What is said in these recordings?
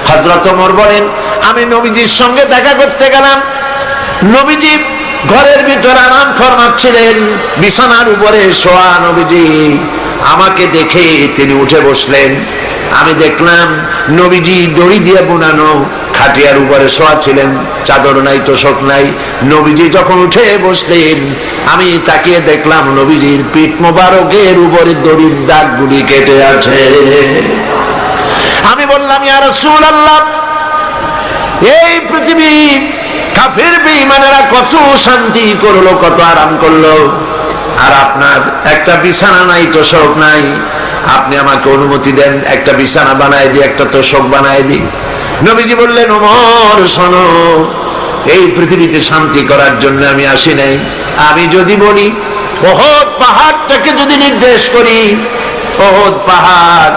হযরত ওমর বলেন, আমি নবীজির সঙ্গে দেখা করতে গেলাম। নবীজি ঘরের ভিতর আরাম ফরমাচ্ছিলেন, বিছানার উপরে শোয়া নবীজি। আমাকে দেখে তিনি উঠে বসলেন। আমি দেখলাম নবীজি দড়ি দিয়ে বোনানো খাটিয়ার উপরে শোয়া ছিলেন, চাদর নাই, তোশক নাই। নবীজি যখন উঠে বসলেন, আমি তাকিয়ে দেখলাম নবীজির পিঠ মোবারকের উপরে দড়ির দাগগুলি কেটে আছে। আমি বললাম, ইয়া রাসূলুল্লাহ, এই পৃথিবী কাফের বেঈমানেরা কত শান্তি করলো, কত আরাম করলো, আর আপনার একটা বিছানা নাই, তোশক নাই। আপনি আমাকে অনুমতি দেন, একটা বিছানা বানায় দিই, একটা তোশক বানায় দিই। নবীজি বললেন, ওমর শোনো, এই পৃথিবীতে শান্তি করার জন্য আমি আসি নাই। আমি যদি বলি ওহদ পাহাড়টাকে যদি নির্দেশ করি, ওহদ পাহাড়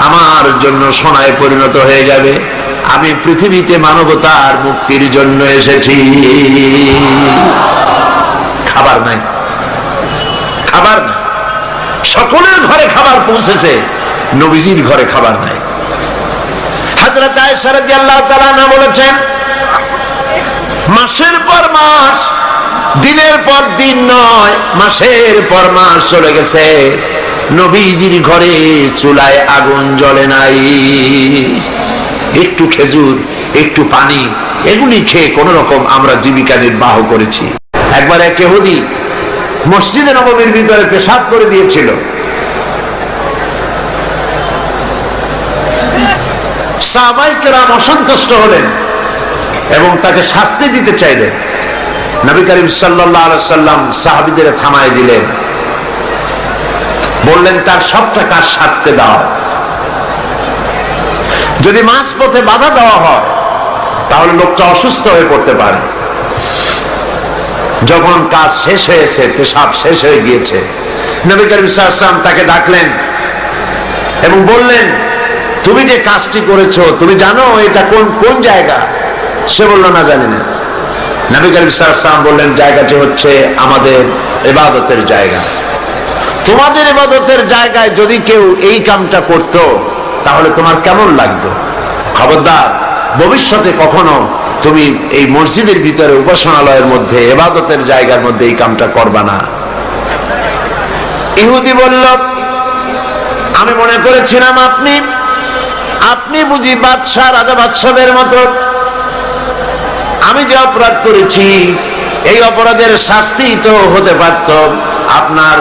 আমার জন্য সোনায় পরিণত হয়ে যাবে। আমি পৃথিবীতে মানবতার মুক্তির জন্য এসেছি। খাবার নাই, খাবার নাই। সকলের ঘরে খাবার পৌঁছেছে, নবীজির ঘরে খাবার নাই। হযরত আয়েশা রাদিয়াল্লাহু তাআলা আনহা বলেছেন, মাসের পর মাস, দিনের পর দিন নয়, মাসের পর মাস চলে গেছে, নবীজির ঘরে চুলায় আগুন জ্বলে নাই। একটু খেজুর, একটু পানি, এগুলি খেয়ে কোন রকম আমরা জীবিকা নির্বাহ করেছি। একবার এক ইহুদি মসজিদে নববীর ভিতরে পেশাব করে দিয়েছিল। সাহাবায়ে কেরাম অসন্তুষ্ট হলেন এবং তাকে শাস্তি দিতে চাইলেন। নবী করিম সাল্লাল্লাহু আলাইহি সাল্লাম সাহাবীদের থামায় দিলেন, বললেন তার সবটা কাজ সারতে দাও। যদি মাঝপথে বাধা দেওয়া হয় তাহলে লোকটা অসুস্থ হয়ে পড়তে পারে। যখন কাজ শেষ হয়েছে, পেশাব শেষ হয়ে গিয়েছে, নবী করিম সাল্লাল্লাহু আলাইহি ওয়াসাল্লাম তাকে ডাকলেন এবং বললেন, তুমি যে কাজটি করেছো, তুমি জানো এটা কোন কোন জায়গা? সে বলল, না, জানি না। নবী করিম সাল্লাল্লাহু আলাইহি ওয়াসাল্লাম বললেন, জায়গাটি হচ্ছে আমাদের ইবাদতের জায়গা। তোমাদের ইবাদতের জায়গায় যদি কেউ এই কামটা করত তাহলে তোমার কেমন লাগতো? খবরদার, ভবিষ্যতে কখনো তুমি এই মসজিদের ভিতরে, উপাসনালয়ের মধ্যে, ইবাদতের জায়গার মধ্যে এই কামটা করবা না। ইহুদি বলল, আমি মনে করেছিলাম আপনি বুঝি বাদশাহ, রাজা বাদশাদের মতো। আমি যে অপরাধ করেছি, এই অপরাধের শাস্তি তো হতে পারত, আপনার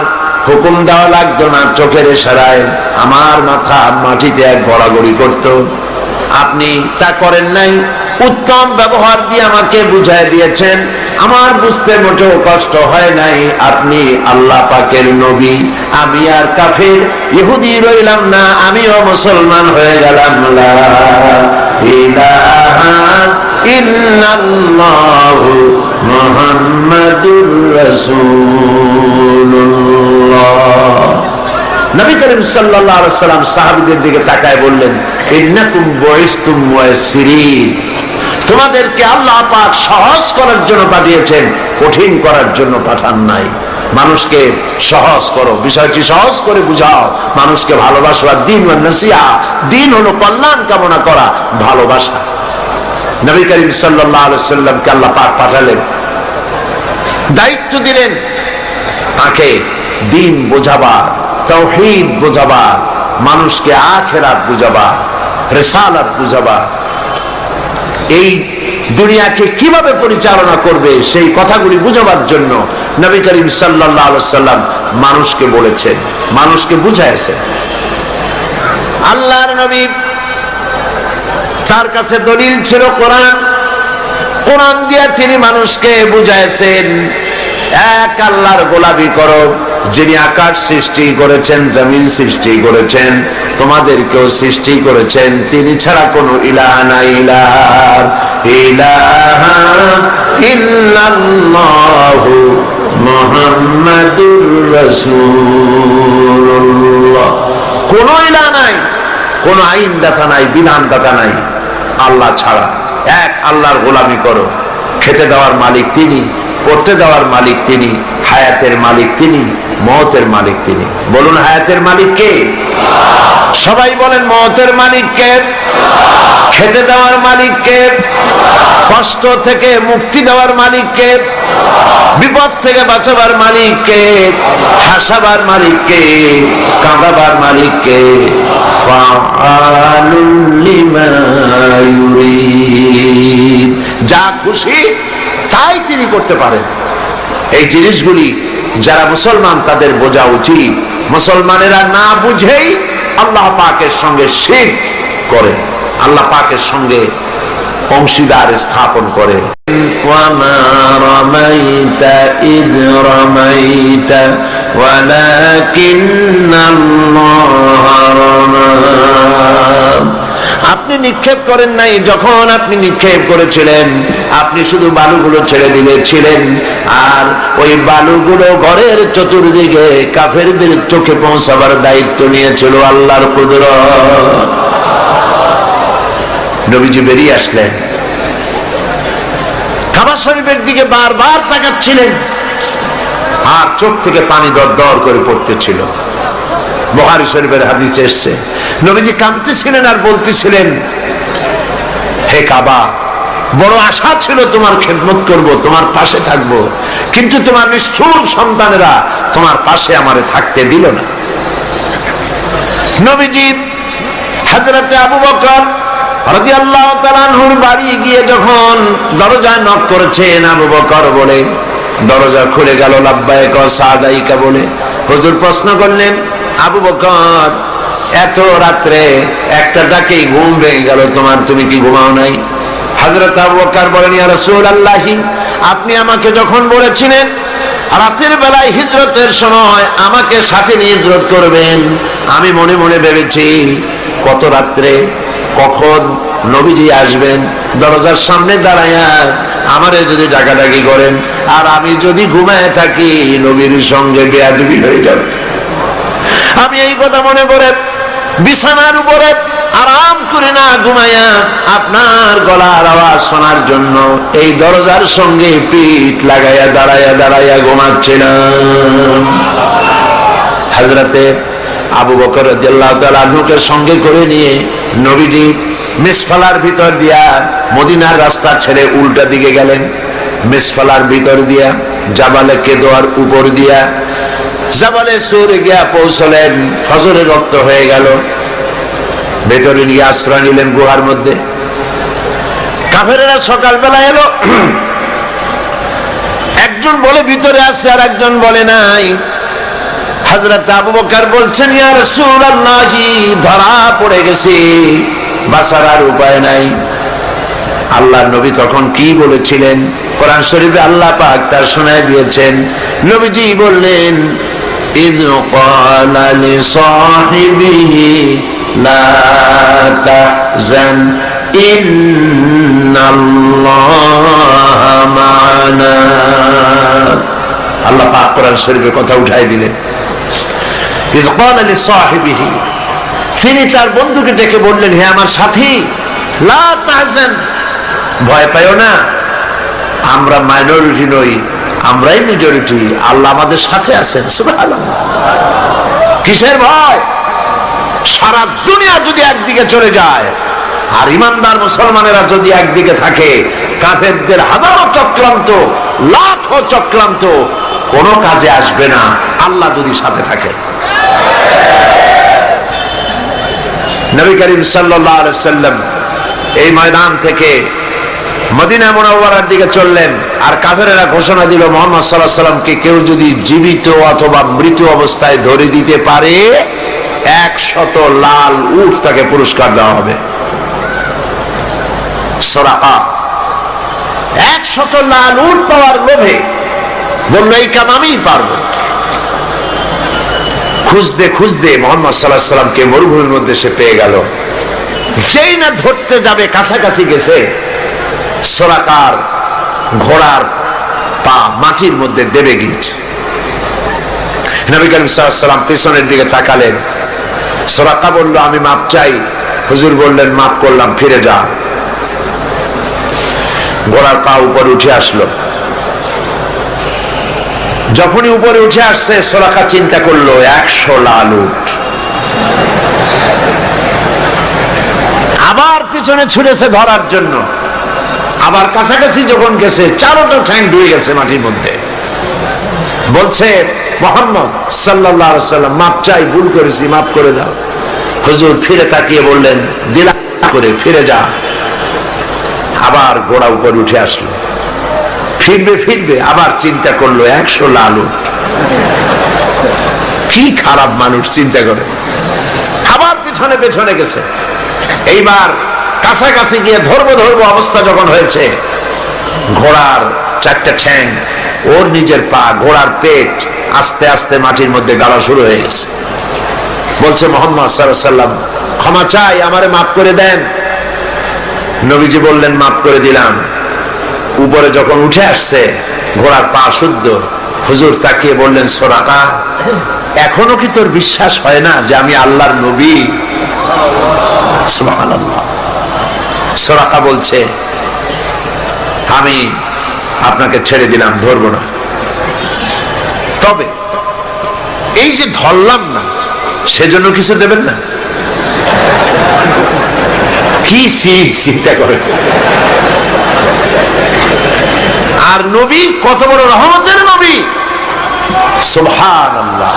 হুকুম দেওয়া লাগতো না। চোখের ইশারায় আমার মাথা মাটিতে এক গড়াগড়ি করত, আপনি তা করেন নাই। উত্তম ব্যবহার দিয়ে আমাকে বুঝায় দিয়েছেন, আমার বুঝতে মোটেও কষ্ট হয় নাই। আপনি আল্লাহ পাকের নবী, আমি আর কাফের ইহুদি রইলাম না, আমিও মুসলমান হয়ে গেলাম। লা ইলাহা ইল্লাল্লাহু মুহাম্মাদুর রাসূলুল্লাহ। নবী করিম সাল্লাল্লাহু আলাইহি ওয়াসাল্লাম সাহাবীদের দিকে তাকায় বললেন, ইন্নাকুম বুইসতুম মুয়াসসিরিন, তোমাদেরকে আল্লাহ পাক সহজ করার জন্য পাঠিয়েছেন, কঠিন করার জন্য পাঠান নাই। মানুষকে সহজ করো, বিষয়টি সহজ করে বুঝাও, মানুষকে ভালোবাসো। আর দ্বীন ওয়ান নাসিহা, দ্বীন হলো কল্যাণ কামনা করা, ভালোবাসা। নবী করিম সাল্লাল্লাহু আলাইহি ওয়াসাল্লামকে আল্লাহ পাক পাঠালেন, দায়িত্ব দিলেন তাকে দ্বীন বোঝাবার, তাওহীদ বোঝাবার, মানুষকে আখিরাত বুঝাবার, রিসালাত বুঝাবার, এই দুনিয়াকে কিভাবে পরিচালনা করবে সেই কথাগুলি বুঝাবার জন্য নবী করিম সাল্লাল্লাহু আলাইহি ওয়াসাল্লাম মানুষকে বলেছেন, মানুষকে বুঝাইছেন। আল্লাহর নবী, তার কাছে দলিল ছিল কোরআন। কোরআন দিয়ে তিনি মানুষকে বুঝাইছেন, এক আল্লাহর গোলামি করো, যিনি আকাশ সৃষ্টি করেছেন, জমিন সৃষ্টি করেছেন, তোমাদেরকেও সৃষ্টি করেছেন, তিনি ছাড়া কোনো ইলাহা নাই। ইলাহা ইল্লাল্লাহু মুহাম্মাদুর রাসূলুল্লাহ। কোনো ইলাহা নাই, কোনো আইন দাতা নাই, বিধান দাতা নাই আল্লাহ ছাড়া। এক আল্লাহর গোলামি করো। খেতে দেওয়ার মালিক তিনি, পড়তে দেওয়ার মালিক তিনি, হায়াতের মালিক তিনি, মওতের মালিক তিনি। বলুন, হায়াতের মালিক কে? সবাই বলেন, মওতের মালিক কে? খেতে দেওয়ার মালিককে, কষ্ট থেকে মুক্তি দেওয়ার মালিককে, বিপদ থেকে বাঁচাবার মালিককে, হাসাবার মালিককে, কাঁদাবার মালিককে। ফাআলুল লিমা ইউরিদ, যা খুশি তাই তিনি করতে পারেন। এই জিনিসগুলি যারা মুসলমান তাদের বোঝা উচিত। মুসলমানেরা না বুঝেই আল্লাহ পাকের সঙ্গে শিরক করে, আল্লাহ পাকের সঙ্গে অংশীদার স্থাপন করে। ওয়ামা রামাইতা ইয রামাইতা ওয়ালাকিন্নাল্লাহা রামা, আপনি নিক্ষেপ করেন নাই, যখন আপনি নিক্ষেপ করেছিলেন আপনি শুধু বালুগুলো ছেড়ে দিয়েছিলেন, আর ওই বালুগুলো ঘরের চতুর্দিকে কাফেরদের চোখে পৌঁছাবার দায়িত্ব নিয়েছিল আল্লাহর কুদরত। নবীজি বেরিয়ে আসলেন, কাবা শরীফের দিকে বারবার তাকাচ্ছিলেন, আর চোখ থেকে পানি দর দর করে পড়তেছিল। বুখারী শরীফের হাদিসে এসেছে, নবীজি কাঁদতেছিলেন আর বলতেছিলেন, হে কাবা, বড় আশা ছিল তোমার খেদমত করব, তোমার পাশে থাকব, কিন্তু তোমার নিষ্ঠুর সন্তানেরা তোমার পাশে আমারে থাকতে দিল না। নবীজি হযরতে আবু বকর রাদিয়াল্লাহু তাআলা আনহুর বাড়ি গিয়ে যখন দরজায় নক করেছেন, আবু বকর বলে দরজা খুলে গেল, লাব্বাইক ওয়া সাদাইকা বলে। হুজুর প্রশ্ন করলেন, আবু বকর, এত রাত্রে একটা ডাকেই ঘুম ভেঙে গেল তোমার, তুমি কি ঘুমাও নাই? হযরত আবু বকর বলেন, ইয়া রাসূলুল্লাহ, আপনি আমাকে যখন বলেছিলেন রাতের বেলায় হিজরতের সময় আমাকে সাথে নিয়ে হিজরত করবেন, আমি মনে মনে ভেবেছি কত রাত্রে কখন নবীজি আসবেন, দরজার সামনে দাঁড়ায়া আমারে যদি ডাকাডাকি করেন আর আমি যদি ঘুমায় থাকি নবীর সঙ্গে বেয়াদবি হয়ে যাবে। আমি এই কথা মনে করে বিছানার উপরে আরাম করে না ঘুমায়া আপনার গলার আওয়াজ শোনার জন্য এই দরজার সঙ্গে পিঠ লাগাইয়া দাঁড়াইয়া দাঁড়াইয়া ঘুমাচ্ছিলাম। হযরতে আবু বকর রাদিয়াল্লাহু তাআলা আনহুকে সঙ্গে করে নিয়ে নবীজি মিসফালার ভিতর দিয়া মদিনার রাস্তা ছেড়ে উল্টা দিকে গেলেন, মিসফালার ভিতর দিয়া জাবালে কেদোয়ার উপর দিয়া জাবালে সুর গিয়া পৌঁছলেন। ফজরের রক্ত হয়ে গেল, ভেতরে নিয়ে আশ্রয় নিলেন গুহার মধ্যে। কাফেরেরা সকালবেলা এলো, একজন বলে ভিতরে আছে আর একজন বলে নাই। হযরত আবু বকর বলছেন, ইয়া রাসূলুল্লাহ, ধরা পড়ে গেছে, বাঁচার আর উপায় নাই। আল্লাহর নবী তখন কি বলেছিলেন কোরআন শরীফে আল্লাহ পাক তার শোনায় দিয়েছেন। নবীজি বললেন, ইয ক্বালা লিসাহিবিহি লা তাহজান ইন্নাল্লাহা মা'ানা। আল্লাহ পাক কোরআন শরীফে কথা উঠাই দিলেন, ইয ক্বালা লিসাহিবিহি, তিনি তার বন্ধুকে ডেকে বললেন, হে আমার সাথী, লা তাহজান, ভয় পাইও না, আমরা মাইনরিটি নই, আমরাই মেজরিটি, আল্লাহ আমাদের সাথে আছেন। সুবহানাল্লাহ। কিসের ভয়? সারা দুনিয়া যদি একদিকে চলে যায় আর ইমানদার মুসলমানেরা যদি একদিকে থাকে, কাফেরদের হাজারো চক্রান্ত, লাখো চক্রান্ত কোনো কাজে আসবে না আল্লাহ যদি সাথে থাকে। নবী করিম সাল্লাল্লাহু আলাইহি সাল্লাম এই ময়দান থেকে মদিনা মুনাওয়ারার দিকে চললেন, আর কাফেরেরা ঘোষণা দিল, মুহাম্মদ সাল্লাল্লাহু আলাইহি সাল্লামকে কেউ যদি জীবিত অথবা মৃত অবস্থায় ধরে দিতে পারে 100 লাল উট তাকে পুরস্কার দেওয়া হবে। সুরাকা 100 লাল উট পাওয়ার লোভে বলল, এই কাম আমিই পারবো। খুঁজতে খুঁজতে মুহাম্মদ সাল্লাল্লাহু আলাইহি সাল্লামকে মরুভূমির মধ্যে সে পেয়ে গেল। যেই না ধরতে যাবে কাছাকাছি গেছে, সুরাকার ঘোড়ার পা মাটির মধ্যে দেবে গিয়েছে। নবী করিম সাল্লাল্লাহু আলাইহি সাল্লাম পিছনের দিকে তাকালেন, সুরাকা বলল, আমি মাপ চাই। হুজুর বললেন, মাপ করলাম, ফিরে যা। ঘোড়ার পা উপরে উঠে আসলো। যখনই উপরে উঠে আসছে, সুরাকা চিন্তা করলো 100 লাল উট। আবার পিছনে ছুটেছে ধরার জন্য, আবার কাছাকাছি যখন গেছে চারোটা ঠ্যাং ডুবে গেছে মাটির মধ্যে। বলছে মুহাম্মদ সাল্লাল্লাহু আলাইহি সাল্লাম, মাপ চাই, ভুল করেছি, মাফ করে দাও। হুজুর ফিরে তাকিয়ে বললেন, দিলা করে ফিরে যা। আবার ঘোড়া উপর উঠে আসলো, ফিরবে আবার চিন্তা করলো 100 লাল উট। কি খারাপ মানুষ, চিন্তা করে আবার পিছনে পেছনে গেছে। এইবার কাছাকাছি গিয়ে ধরবো অবস্থা যখন হয়েছে, ঘোড়ার 4টা ঠ্যাং, ওর নিজের পা, ঘোড়ার পেট আস্তে আস্তে মাটির মধ্যে গাড়া শুরু হয়ে গেছে। বলছে মুহাম্মদ সাল্লাল্লাহু আলাইহি সাল্লাম, ক্ষমা চাই, আমারে মাফ করে দেন। নবীজি বললেন, মাফ করে দিলাম। উপরে যখন উঠে আসছে, ঘোড়ার পা শুদ্ধ। হুজুর তাকিয়ে বললেন, সুরাকা, এখনো কি তোর বিশ্বাস হয় না যে আমি আল্লাহর নবী? সুবহানাল্লাহ। সুরাকা বলছে, আমি আপনাকে ছেড়ে দিলাম, ধরবো না। তবে এই যে ধরলাম না, সেজন্য কিছু দেবেন না? কি চিন্তা করে। আর নবী কত বড় রহমতের নবী, সুবহানাল্লাহ।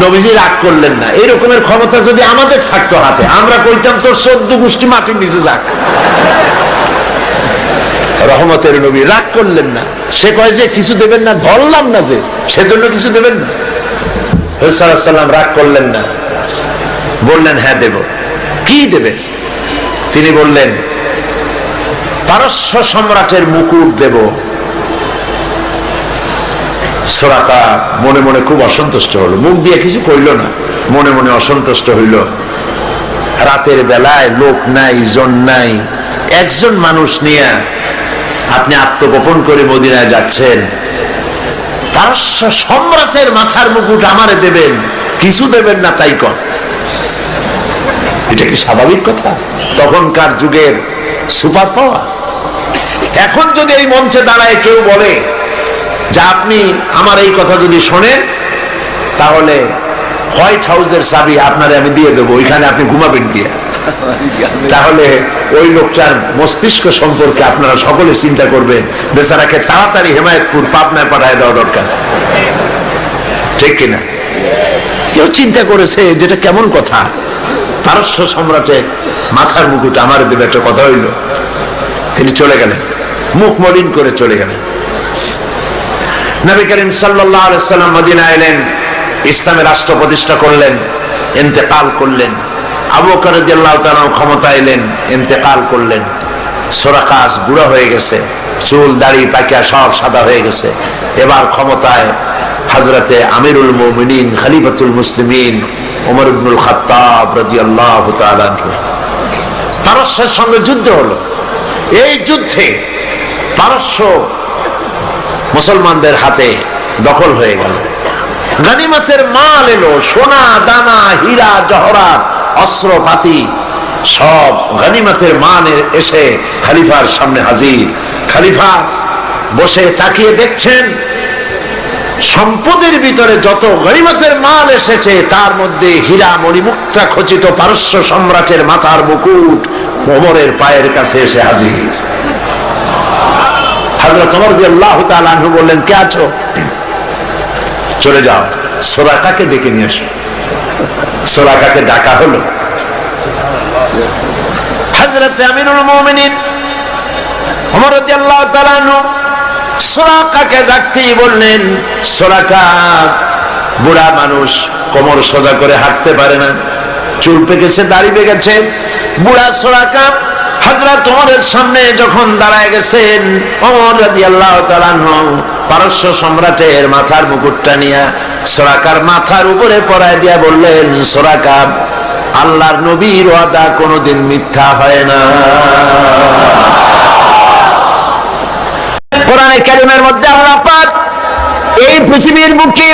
নবীজি রাগ করলেন না। এই রকমের ক্ষমতা যদি আমাদের থাকতো হাতে, আমরা কইতাম তোর 14 গোষ্ঠী মাটির নিচে যাক। রহমতের নবী রাগ করলেন না। সে কয় যে কিছু দেবেন না, ধরলাম না যে, সেজন্য কিছু দেবেন না। রাসূল সাল্লাল্লাহু আলাইহি ওয়াসাল্লাম রাগ করলেন না, বললেন, হ্যাঁ দেব। কি দেবে? তিনি বললেন, পারস্য সম্রাটের মুকুট দেব। সুরাকা মনে মনে খুব অসন্তুষ্ট হলো, মুখ দিয়ে কিছু কইল না, মনে মনে অসন্তুষ্ট হইল। রাতের বেলায় লোক নাই, জন নাই, একজন মানুষ নিয়ে আপনি আত্মগোপন করে মদিনায় যাচ্ছেন, পারস্য সম্রাটের মাথার মুকুট আমারে দেবেন, কিছু দেবেন না তাই কর। এটা কি স্বাভাবিক কথা? তখনকার যুগের সুপার পাওয়ার। এখন যদি এই মঞ্চে দাঁড়ায় কেউ বলে যে আপনি আমার এই কথা যদি শোনেন, তাহলে হোয়াইট হাউসের চাবি আপনারে আমি দিয়ে দেবো, ওইখানে আপনি ঘুমাবেন গিয়া, তাহলে ওই লোকটার মস্তিষ্ক সম্পর্কে আপনারা সকলে চিন্তা করবেন, বেচারাকে তাড়াতাড়ি হেমায়েতপুর পাবনায় পাঠায় দেওয়া দরকার, ঠিক কিনা? কেউ চিন্তা করেছে যেটা কেমন কথা? পারস্য সম্রাটের মাথার মুকুট আমার দেবে, একটা কথা হইল। তিনি চলে গেলেন, মুখ মলিন করে চলে গেলেন। নবী করিম সাল্লাল্লাহু আলাইহি সাল্লাম মদিনায় এলেন, ইসলামের রাষ্ট্র প্রতিষ্ঠা করলেন, ইন্তেকাল করলেন। আবু বকর রাদিয়াল্লাহু তাআলা ক্ষমতা এলেন, ইন্তেকাল করলেন। সুরাকা বুড়া হয়ে গেছে, চুল দাড়ি পাকিয়া সব সাদা হয়ে গেছে। এবার ক্ষমতায় হযরতে আমিরুল মুমিনিন খলিফাতুল মুসলিমিন ওমর ইবনুল খাত্তাব রাদিয়াল্লাহু তাআলা আনহু। পারস্যের সঙ্গে যুদ্ধ হলো। এই যুদ্ধে পারস্য মুসলমানদের হাতে দখল হয়ে গেল। গনিমতের মাল এলো, সোনা দানা, হীরা জহরাত, অস্ত্রপাতি, সব গনিমতের মাল এসে খলিফার সামনে হাজির। খলিফা বসে তাকিয়ে দেখছেন, সম্পদের ভিতরে যত গনিমতের মাল এসেছে, তার মধ্যে হীরা মণিমুক্তা খচিত পারস্য সম্রাটের মাথার মুকুট ওমরের পায়ের কাছে এসে হাজির। হযরত ওমর রাদিয়াল্লাহু তাআলা আনহু বললেন, কে আছো? চলে যাও, সুরাকাকে ডেকে নিয়ে আসো। সুরাকাকে ডাকা হলো। হযরত আমিরুল মুমিনিন ওমর রাদিয়াল্লাহু তাআলা আনহু সুরাকাকে ডাকতেই বললেন, সুরাকা বুড়া মানুষ, কোমর সোজা করে হাঁটতে পারে না, চুল পেকেছে, দাড়ি পেকেছে। বুড়া সুরাকা হযরত ওমরের সামনে যখন দাঁড়ায় গেছেন, ওমর রাদিয়াল্লাহু তাআলা আনহু পারস্য সম্রাটের মাথার মুকুটটা নিয়ে সুরাকার মাথার উপরে পরায় দিয়া বললেন, সুরাকা, আল্লাহর নবীর ওয়াদা কোনোদিন মিথ্যা হয় না। কোরআনে কারীমের মধ্যে আল্লাহ পাক এই পৃথিবীর বুকে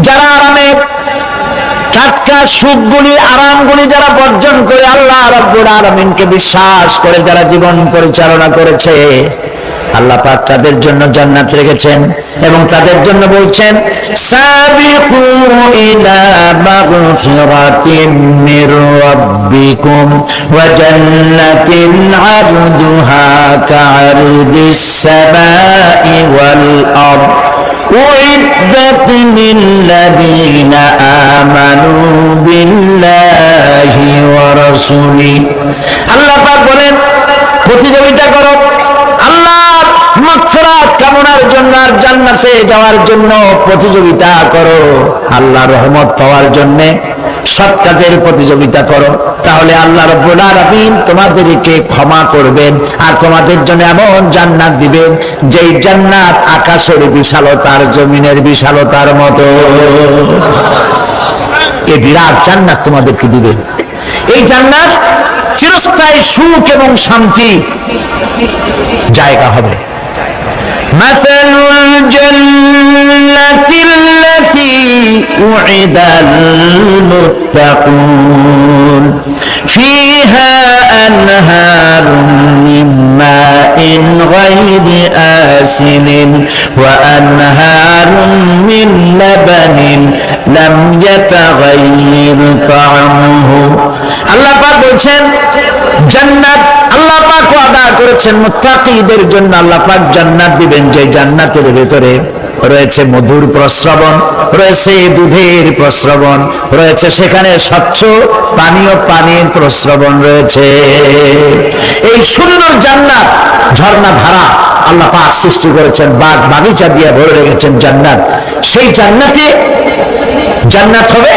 যারা আরামে টাটকা সুখগুলি, আরামগুলি যারা বর্জন করে আল্লাহ রাব্বুল আলামিনকে বিশ্বাস করে যারা জীবন পরিচালনা করেছে, আল্লাহ পাক তাদের জন্য জান্নাত রেখেছেন এবং তাদের জন্য বলছেন সাবিকু ইলা মাগফিরাতিন মির রাব্বিকুম ওয়া জান্নাতিন আরদুহা কা'আরদিস সামাই ওয়াল আরদ উইদ্দাত লিল্লাযীনা আমানু বিল্লাহি ওয়া রাসূলিহি। আল্লাহ পাক বলেন প্রতিযোগিতা করো আল্লাহর মাগফিরাত কামনার জন্য আর জান্নাতে যাওয়ার জন্য প্রতিযোগিতা করো, আল্লাহর রহমত পাওয়ার জন্য সৎ কাজের প্রতিযোগিতা করো, তাহলে আল্লাহ রাব্বুল আলামিন তোমাদেরকে ক্ষমা করবেন আর তোমাদের জন্য এমন জান্নাত দিবেন যেই জান্নাত আকাশের বিশালতার জমিনের বিশালতার মতো। এই বিরাট জান্নাত তোমাদেরকে দিবেন। এই জান্নাত চিরস্থায়ী সুখ এবং শান্তি জায়গা হবে। মাসালুল জান্নাতিল্লাতী উইদাল মুত্তাকুন ফিহা আনহারুম মিন মাইন গায়রি আসিলিন ওয়া আনহারুম মিন লাবানিন লাম ইয়াতাগায়্যার তা'আমুহু। আল্লাহ পাক বলছেন জান্নাত আল্লাহ পাক ওয়াদা করেছেন মুত্তাকিদের জন্য। আল্লাহ পাক জান্নাত দিবেন যে জান্নাতের ভিতরে রয়েছে মধুর প্রস্রবণ, রয়েছে দুধের প্রস্রবণ, রয়েছে সেখানে স্বচ্ছ পানীয় পানির প্রস্রবণ রয়েছে। এই সুন্দর জান্নাত ঝর্ণা ধারা আল্লাহ পাক সৃষ্টি করেছেন, বাগ বাগিচা দিয়ে ভরে রেখেছেন জান্নাত। সেই জান্নাত হবে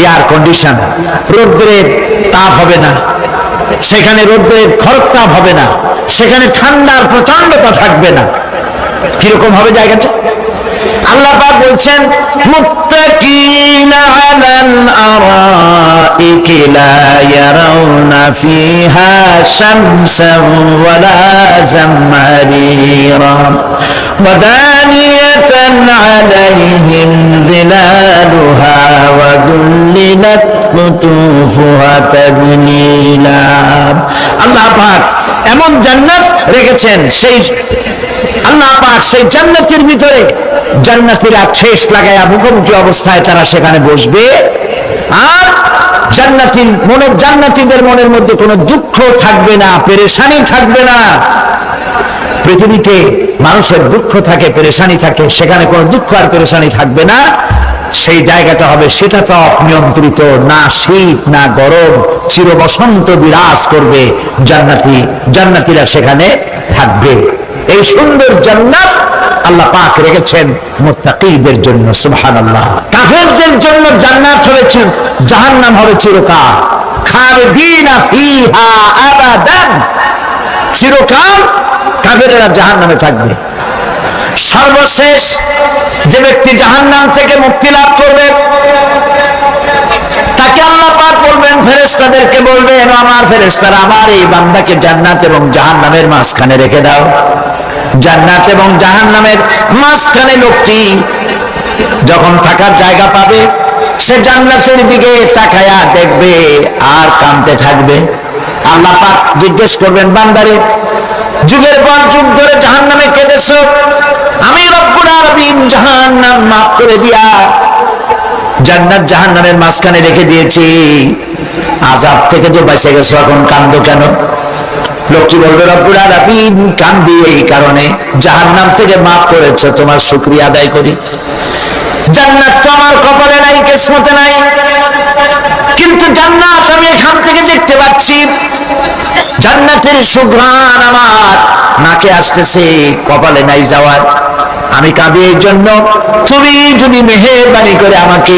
এয়ার কন্ডিশন, রৌদ্রের তাপ হবে না সেখানে, রৌদ্রের খরতাপ হবে না সেখানে, ঠান্ডার প্রচন্ডতা থাকবে না। কিরকম হবে জায়গাটা? আল্লাহ পাক বলছেন মুত্তাকিনা আলাল আরাইকি লা ইয়ারাউনা ফিহা শামসান ওয়ালা জামহারিরা ওয়া দানিয়াতান আলাইহিম যিলালুহা ওয়া দুল্লিলাত কুতুফুহা তাযলিলা। আল্লাহ পাক এমন জান্নাত রেখেছেন, সেই আল্লাহ পাক সেই জান্নাতের ভিতরে জান্নাতীরা ঠেস লাগায়া মুখোমুখি অবস্থায় তারা সেখানে বসবে আর জান্নাতীদের মনের মধ্যে কোনো দুঃখ থাকবে না, পেরেশানি থাকবে না। পৃথিবীতে মানুষের দুঃখ থাকে, পেরেশানি থাকে, সেখানে কোনো দুঃখ আর পেরেশানি থাকবে না। সেই জায়গাটা হবে সেটা তো নিয়ন্ত্রিত, না শীত না গরম, চির বসন্ত বিরাজ করবে, জান্নাতীরা সেখানে থাকবে। এই সুন্দর জান্নাত আল্লাহ পাক রেখেছেন মুত্তাকিদের জন্য। সুবহানাল্লাহ। কাফেরদের জন্য জান্নাত হয়েছে, জাহান্নাম হবে চিরকাল, খালিদিনা ফিহা আবাদান, চিরকাল কাফেরেরা জাহান্নামে থাকবে। সর্বশেষ যে ব্যক্তি জাহান্নাম থেকে মুক্তি লাভ করবে তাকে আল্লাহ পাক বলবেন, ফেরেশতাদেরকে বলবেন, আমার ফেরেশতারা আমার এই বান্দাকে জান্নাত এবং জাহান্নামের মাঝখানে রেখে দাও। জান্নাত এবং জাহান্নামের মাঝখানে লোকটি যখন থাকার জায়গা পাবে সে জান্নাতের দিকে তাকায়া দেখবে আর কাঁদতে থাকবে। আল্লাহ পাক জিজ্ঞেস করবেন, বান্দারে যুগের পর যুগ ধরে জাহান্নামে কেঁদেছো, আমি রব্বুল আলামিন জাহান্নাম মাফ করে দিয়া জান্নাত জাহান্নামের মাঝখানে রেখে দিয়েছি, আযাব থেকে যে বেঁচে গেছো, এখন কাঁদো কেন? লোকটি বলবে, রব্বুল আলামিন কাঁদি এই কারণে, জাহান্নাম থেকে মাফ করেছো, তোমার শুকরিয়া আদায় করি। জান্নাত তো আমার কপালে নাই, কিসমতে নাই, কিন্তু জান্নাত আমি এখান থেকে দেখতে পাচ্ছি, জান্নাতের সুঘ্রাণ আমার নাকে আসতেছে, কপালে নাই যাওয়ার। আমি কাঁদি এই জন্য, তুমি যদি মেহেরবানি করে আমাকে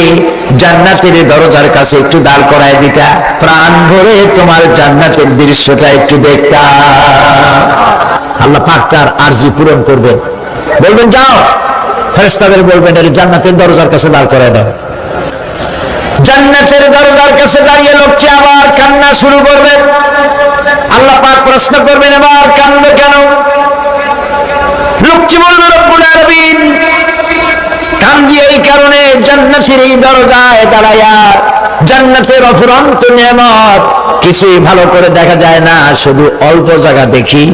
জান্নাতের দরজার কাছে একটু দাঁড় করায় দিতা, প্রাণ ভরে তোমার জান্নাতের দৃশ্যটা একটু দেখতাম। আল্লাহ পাক তার আরজি পূরণ করবেন, বলবেন যাও, ফেরেশতাদের বলবেন এর জান্নাতের দরজার কাছে দাঁড় করায় দাও। জান্নাতের দরজার কাছে দাঁড়িয়ে লোকটি আবার কান্না শুরু করবে। আল্লাহ পাক প্রশ্ন করবেন, এবার কান্দো কেন? লোকটি বলল, রব্বুল আলামিন কান্দি এই কারণে, জান্নাতের এই দরজায় দাঁড়ায়া জান্নাতের অফুরন্ত নিয়ামত কিছুই ভালো করে দেখা যায় না, শুধু অল্প জায়গা দেখি।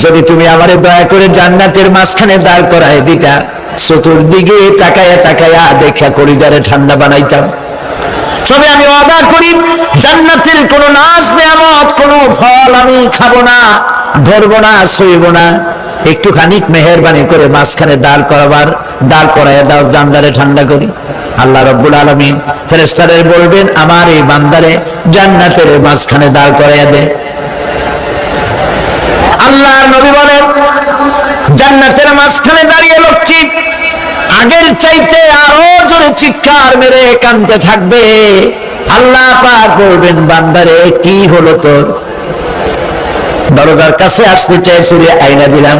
যদি তুমি আমারে দয়া করে জান্নাতের মাঝখানে দাঁড় করায় দিতা, চতুর্দিকে তাকায়া তাকায়া দেখা কলিজারে ঠান্ডা বানাইতাম। তবে আমি ওয়াদা করি জান্নাতের কোনো নাজ নেয়ামত, কোনো ফল আমি খাবো না, ধরবো না, সইব না। একটুখানি মেহেরবানি করে মাঝখানে দাঁড় করাইয়া দাও, জানলারে ঠান্ডা করি। আল্লাহ রাব্বুল আলামিন ফেরেশতাদের বলবেন, আমার এই বান্দারে জান্নাতের মাঝখানে দাঁড় করাইয়া দে। আল্লাহর নবী বলেন, জান্নাতের মাঝখানে দাঁড়িয়ে লোকটি আগের চাইতে আরো জোরে চিৎকার মেরে কাঁদতে থাকবে। আল্লাহ পাক বলবেন, বান্দারে কি হলো তোর? দরজার কাছে আসতে চাইছো, আইনা দিলাম।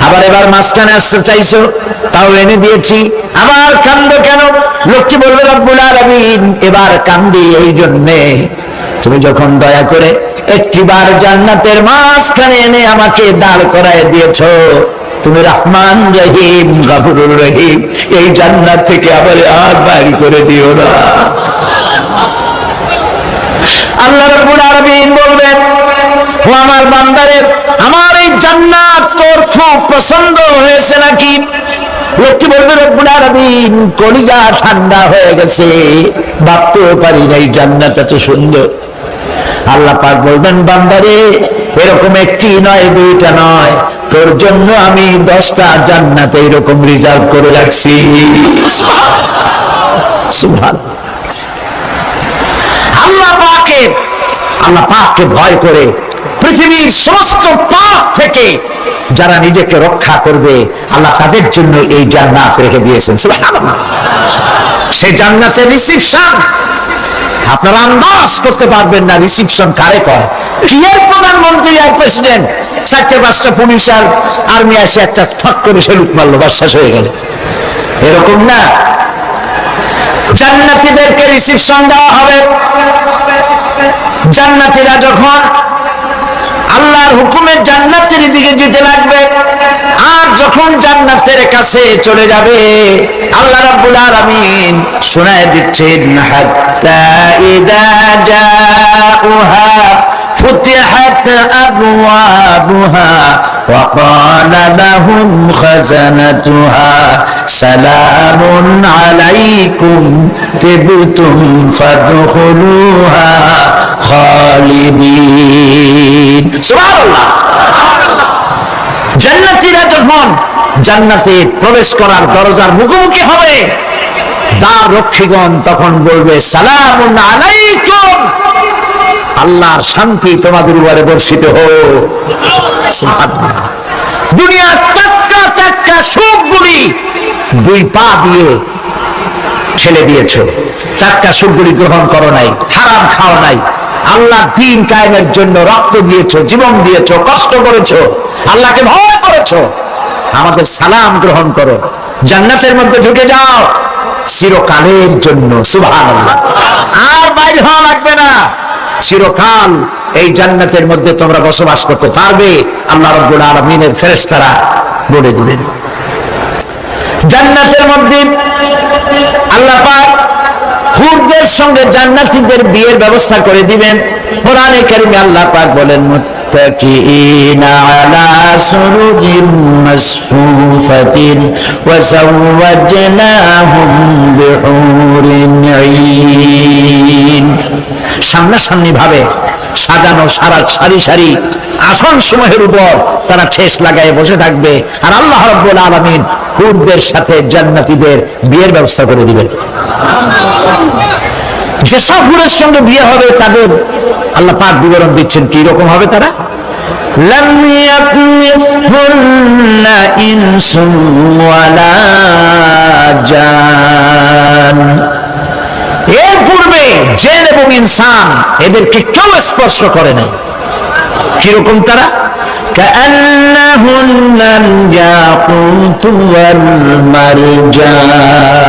আবার এবার মাঝখানে আসতে চাইছো, তাও এনে দিয়েছি। আবার কান্দো কেন? লোকটি বলবে, রব্বুল আলামিন এবার কান্দি এই জন্যে তুমি যখন দয়া করে একটিবার জান্নাতের মাঝখানে এনে আমাকে দাঁড় করায় দিয়েছো। তুমি রহমান রহিম, গফুরুর রহিম, এই জান্নাত থেকে আবার আর বাইর করে দিও না। আল্লাহ রাব্বুল আলামিন বলবেন, ও আমার বান্দারে, আমার এই জান্নাত তোর খুব পছন্দ হয়েছে নাকি? লোকটি বলবে, রব্বুল আলামিন কলিজা ঠান্ডা হয়ে গেছে, ভাবতেও পারি না এই জান্নাত এত সুন্দর। আল্লাহ পাক বলবেন, বান্দারে এরকম একটি নয়, দুইটা নয়, তোর জন্য আমি 10টা জান্নাত এরকম রিজার্ভ করে রাখছি। সুবহানাল্লাহ। আল্লাহ পাককে ভয় করে পৃথিবীর সমস্ত পাপ থেকে যারা নিজেকে রক্ষা করবে, আল্লাহ তাদের জন্য এই জান্নাত রেখে দিয়েছেন। সুবহানাল্লাহ। সেই জান্নাতের রিসিপশন আপনারা আন্দাজ করতে পারবেন না রিসিপশন কারে কয়। কি এর প্রধানমন্ত্রী আর প্রেসিডেন্ট, 4-5টা পুলিশ আর আর্মি আসে একটা ঠক করে সেলুট মারলো, বাস শেষ হয়ে গেল, এরকম না। জান্নাতীদেরকে রিসিপশন দেওয়া হবে। জান্নাতীরা যখন আল্লাহর হুকুমে জান্নাতের দিকে যেতে লাগবে, আর যখন জান্নাতের কাছে চলে যাবে, আল্লাহ রাব্বুল আলামিন শোনায় দিচ্ছেন, হাত্তা ইযা জাউহা ফুতিহাত আবওয়াবুহা ওয়া ক্বালা লাহুম খাজানাতুহা সালামুন আলাইকুম তিবতুম ফাদখুলুহা খালিদিন। সুবহানাল্লাহ। জান্নাতীরা যখন জান্নাতে প্রবেশ করার দরজার মুখোমুখি হবে, দ্বার রক্ষীগণ তখন বলবে, সালামুন আলাইকুম, আল্লাহর শান্তি তোমাদের উপরে বর্ষিত হোক। সুবহানাল্লাহ। দুনিয়ার টাটকা সুখগুলি 2 পা দিয়ে ছেলে দিয়েছো, টাটকা সুখগুলি গ্রহণ করো নাই, হারাম খাও নাই, আল্লাহর দ্বীন কায়েমের জন্য রক্ত দিয়েছো, জীবন দিয়েছো, কষ্ট করেছো, আল্লাহকে ভয় করেছো। আমাদের সালাম গ্রহণ করো, জান্নাতের মধ্যে ঢুকে যাও চিরকালের জন্য। সুবহানাল্লাহ। আর বাইরে হওয়া লাগবে না, চিরকাল এই জান্নাতের মধ্যে তোমরা বসবাস করতে পারবে। আল্লাহ রাব্বুল আলামিনের ফেরেশতারা বলে দিবেন। জান্নাতের মধ্যে আল্লাহ পাক হুরদের সঙ্গে জান্নাতীদের বিয়ের ব্যবস্থা করে দিবেন। কোরআনে কারিমে আল্লাহ পাক বলেন, মুত্তাকিইনা আলা সুরুরিন মাসফুফাতিন ওয়া যাওয়াজনাহুম বিহুরিন আইন। সামনাসামনি ভাবে সাজানো সারি সারি আসন সমূহের উপর তারা ঠেস লাগায় বসে থাকবে, আর আল্লাহ রাব্বুল আলামিন হুরদের সাথে জান্নাতীদের বিয়ের ব্যবস্থা করে দিবেন। যেসব হুরের সঙ্গে বিয়ে হবে তাদের আল্লাহ পাক বিবরণ দিচ্ছেন কি রকম হবে তারা। লাম ইয়াতমিসহুন্না ইনসুন ওয়ালা জান। এর পূর্বে জিন এবং ইনসান এদেরকে কেউ স্পর্শ করে নাই। কিরকম তারা? কাআন্নাহুন্নাল ইয়াকুতু ওয়াল মারজান।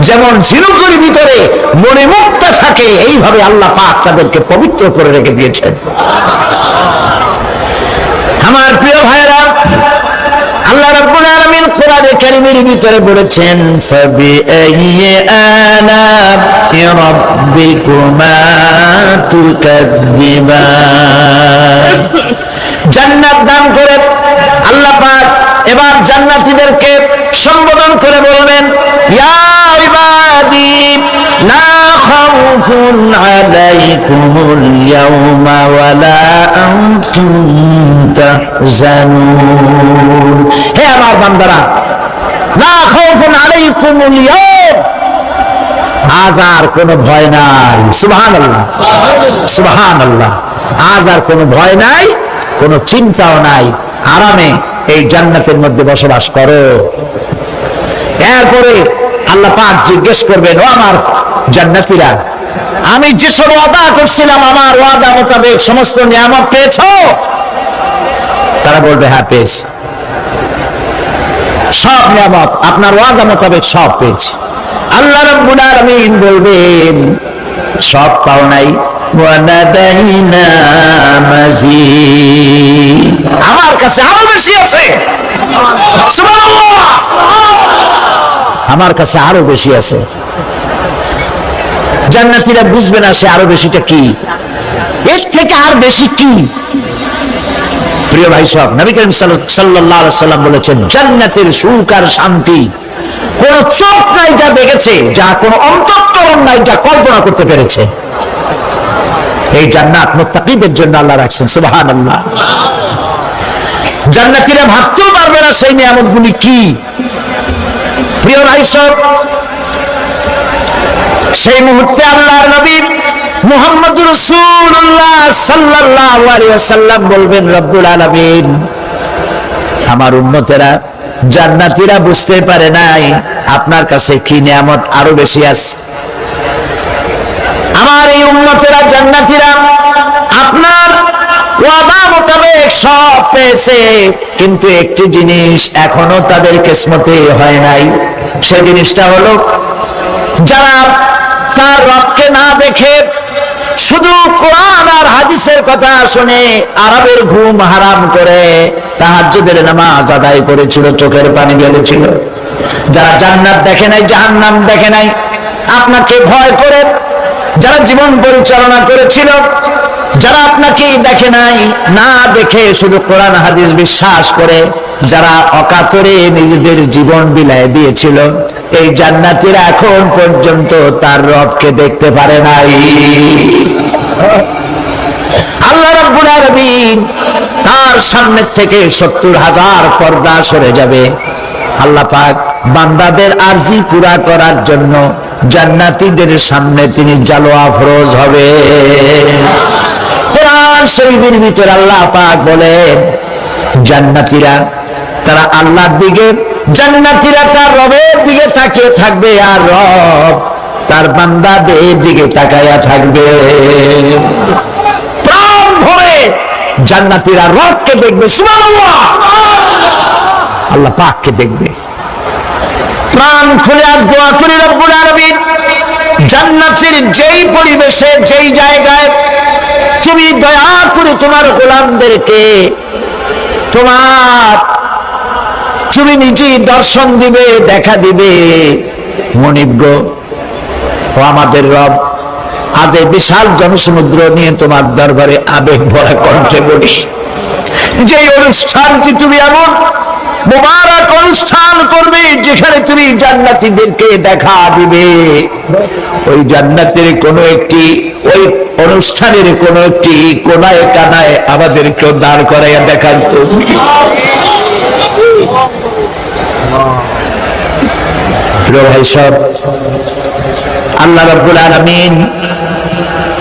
যেমন ঝিনুকের ভিতরে মণিমুক্তা থাকে, এইভাবে আল্লাহ পাক তাদেরকে পবিত্র করে রেখে দিয়েছেন। আমার প্রিয় ভাইরা, আল্লাহ রাব্বুল আলামিন কোরআনে কারীমের ভিতরে বলেছেন, ফাবিআইয়ি আলা'i রাব্বিকুমা তুকাযযিবান। জান্নাত দান করে আল্লাহ পাক এবার জান্নাতীদেরকে সম্বোধন করে বলবেন, ইয়া ইবাদি লা খাউফুন আলাইকুমুল ইয়াওমা ওয়ালা আনতুম তাহজানুন। হে আমার বান্দারা, লা খাউফুন আলাইকুমুল ইয়াওম, আজ আর কোনো ভয় নাই। সুবহানাল্লাহ, সুবহানাল্লাহ। আজ আর কোনো ভয় নাই, কোনো চিন্তাও নাই, আরামে এই জান্নাতের মধ্যে বসবাস করো। এরপরে আল্লাহ পাক জিজ্ঞেস করবেন, ও আমার জান্নাতীরা, আমি যেসব ওয়াদা করছিলাম আমার ওয়াদা মোতাবেক সমস্ত নিয়ামত পেয়েছো? তারা বলবে, হ্যাঁ পেয়েছি, সব নিয়ামত আপনার ওয়াদা মোতাবেক সব পেয়েছি। আল্লাহ রাব্বুল আলামিন বলবেন, সব পাও নাই, ওয়ানাদাইনা মাজিদ, আমার কাছে আরো বেশি আছে। সুবহানাল্লাহ, আমার কাছে আরো বেশি আছে। জান্নাতীরা বুঝবে না সে আরো বেশিটা কি, এর থেকে আর বেশি কি। প্রিয় ভাই সব, নবী করিম সাল্লাল্লাহু আলাইহি সাল্লাম বলেছেন, জান্নাতের সুখ আর শান্তি কোন চোখ নাই যা দেখেছে, যা কোন অন্তঃকরণ নাই যা কল্পনা করতে পেরেছে। এই জান্নাত মুত্তাকিদের জন্য আল্লাহ রাখছেন। সুবহানাল্লাহ। জান্নাতীরা ভাবতেও পারবে না সেই নিয়ামতগুলি কি। প্রিয় ভাই সব, সেই মুহূর্তে আল্লাহর নবী মুহাম্মদুর রাসূলুল্লাহ সাল্লাল্লাহু আলাইহি ওয়াসাল্লাম বলবেন, রব্বুল আলামিন, আমার উম্মতেরা জান্নাতীরা বুঝতে পারে নাই আপনার কাছে কি নিয়ামত আরো বেশি আছে। আমার এই উম্মতেরা জান্নাতীরা আপনার ওয়াদা মোতাবেক সব পেয়েছে, কিন্তু একটি জিনিস এখনো তাদের কিসমতে হয় নাই। সেই জিনিসটা হলো, যারা তার রবকে না দেখে শুধু কোরআন আর হাদিসের কথা শুনে আরবের ঘুম হারাম করে তাহাজ্জুদের নামাজ আদায় করেছিল, চোখের পানি ফেলেছিল, যারা জান্নাত দেখে নাই, জাহান্নাম দেখে নাই, আপনাকে ভয় করে যারা জীবন পরিচালনা করেছিল, যারা আপনাকে দেখে নাই, না দেখে শুধু কোরআন হাদিস বিশ্বাস করে যারা অকাতরে নিজেদের জীবন বিলায় দিয়েছিল, এই জান্নাতীরা এখন পর্যন্ত তার রবকে দেখতে পারে নাই। আল্লাহ রাব্বুল আলামিন তার সামনে থেকে ৭০,০০০ পর্দা সরে যাবে। আল্লাহ পাক বান্দাদের আরজি পুরা করার জন্য জান্নাতীদের সামনে তিনি জালোয়া ফরজ হবে। কোরআন শরীফের ভিতরে আল্লাহ পাক বলেন, জান্নাতীরা তারা আল্লাহর দিকে, জান্নাতীরা তার রবের দিকে তাকিয়ে থাকবে, আর রব তার বান্দাদের দিকে তাকায়া থাকবে। প্রাণ ভরে জান্নাতীরা রবকে দেখবে। সুবহানাল্লাহ, আল্লাহ পাককে দেখবে। প্রাণ খুলে আজ দোয়া করি, রব্বুল আলামিন, জান্নাতের যেই পরিবেশে, যেই জায়গায় তুমি দয়া করে তোমার গোলামদেরকে তুমি নিজেই দর্শন দিবে, দেখা দিবে। মনিব গো, ও আমাদের রব, আজ এই বিশাল জনসমুদ্র নিয়ে তোমার দরবারে আবেগ ভরা কণ্ঠে বলি, যে অনুষ্ঠানটি তুমি এমন মুবারক অনুষ্ঠান করবে যেখানে তুমি জান্নাতীদেরকে দেখা দিবে, ওই জান্নাতের কোনো একটি, ওই অনুষ্ঠানের কোনো একটি কোনায় কানায় আমাদেরকেও দাঁড় করাইয়া দেখান তো। প্রিয় ভাই সব, আল্লাহ রাব্বুল আলামিন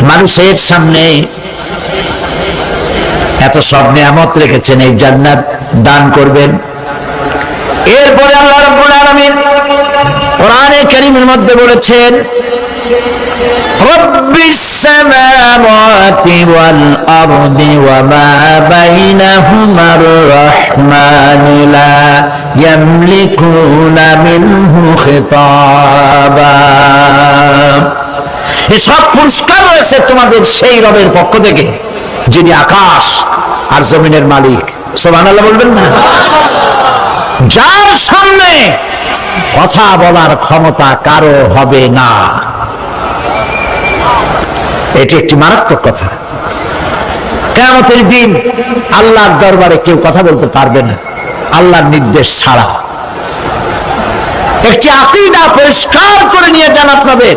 মানুষের সামনে এত সব নিয়ামত রেখেছেন, এই জান্নাত দান করবেন। এরপরে আল্লাহ রাব্বুল আলামিন কোরআনে কারীমের মধ্যে বলেছেন, রব্বিস সামাওয়াতি ওয়াল আরদি ওয়া মা বাইনাহুমার রাহমানি লা ইয়ামলিকুনা মিনহু খিতাবা। এসব পুরস্কার রয়েছে তোমাদের সেই রবের পক্ষ থেকে যিনি আকাশ আর জমিনের মালিক। সুবহানাল্লাহ বলবেন না? যার সামনে কথা বলার ক্ষমতা কারো হবে না। এটি একটি মারাত্মক কথা। কিয়ামতের দিন আল্লাহর দরবারে কেউ কথা বলতে পারবে না আল্লাহর নির্দেশ ছাড়া। একটি আকীদা পরিষ্কার করে নিয়ে যান আপনাদের,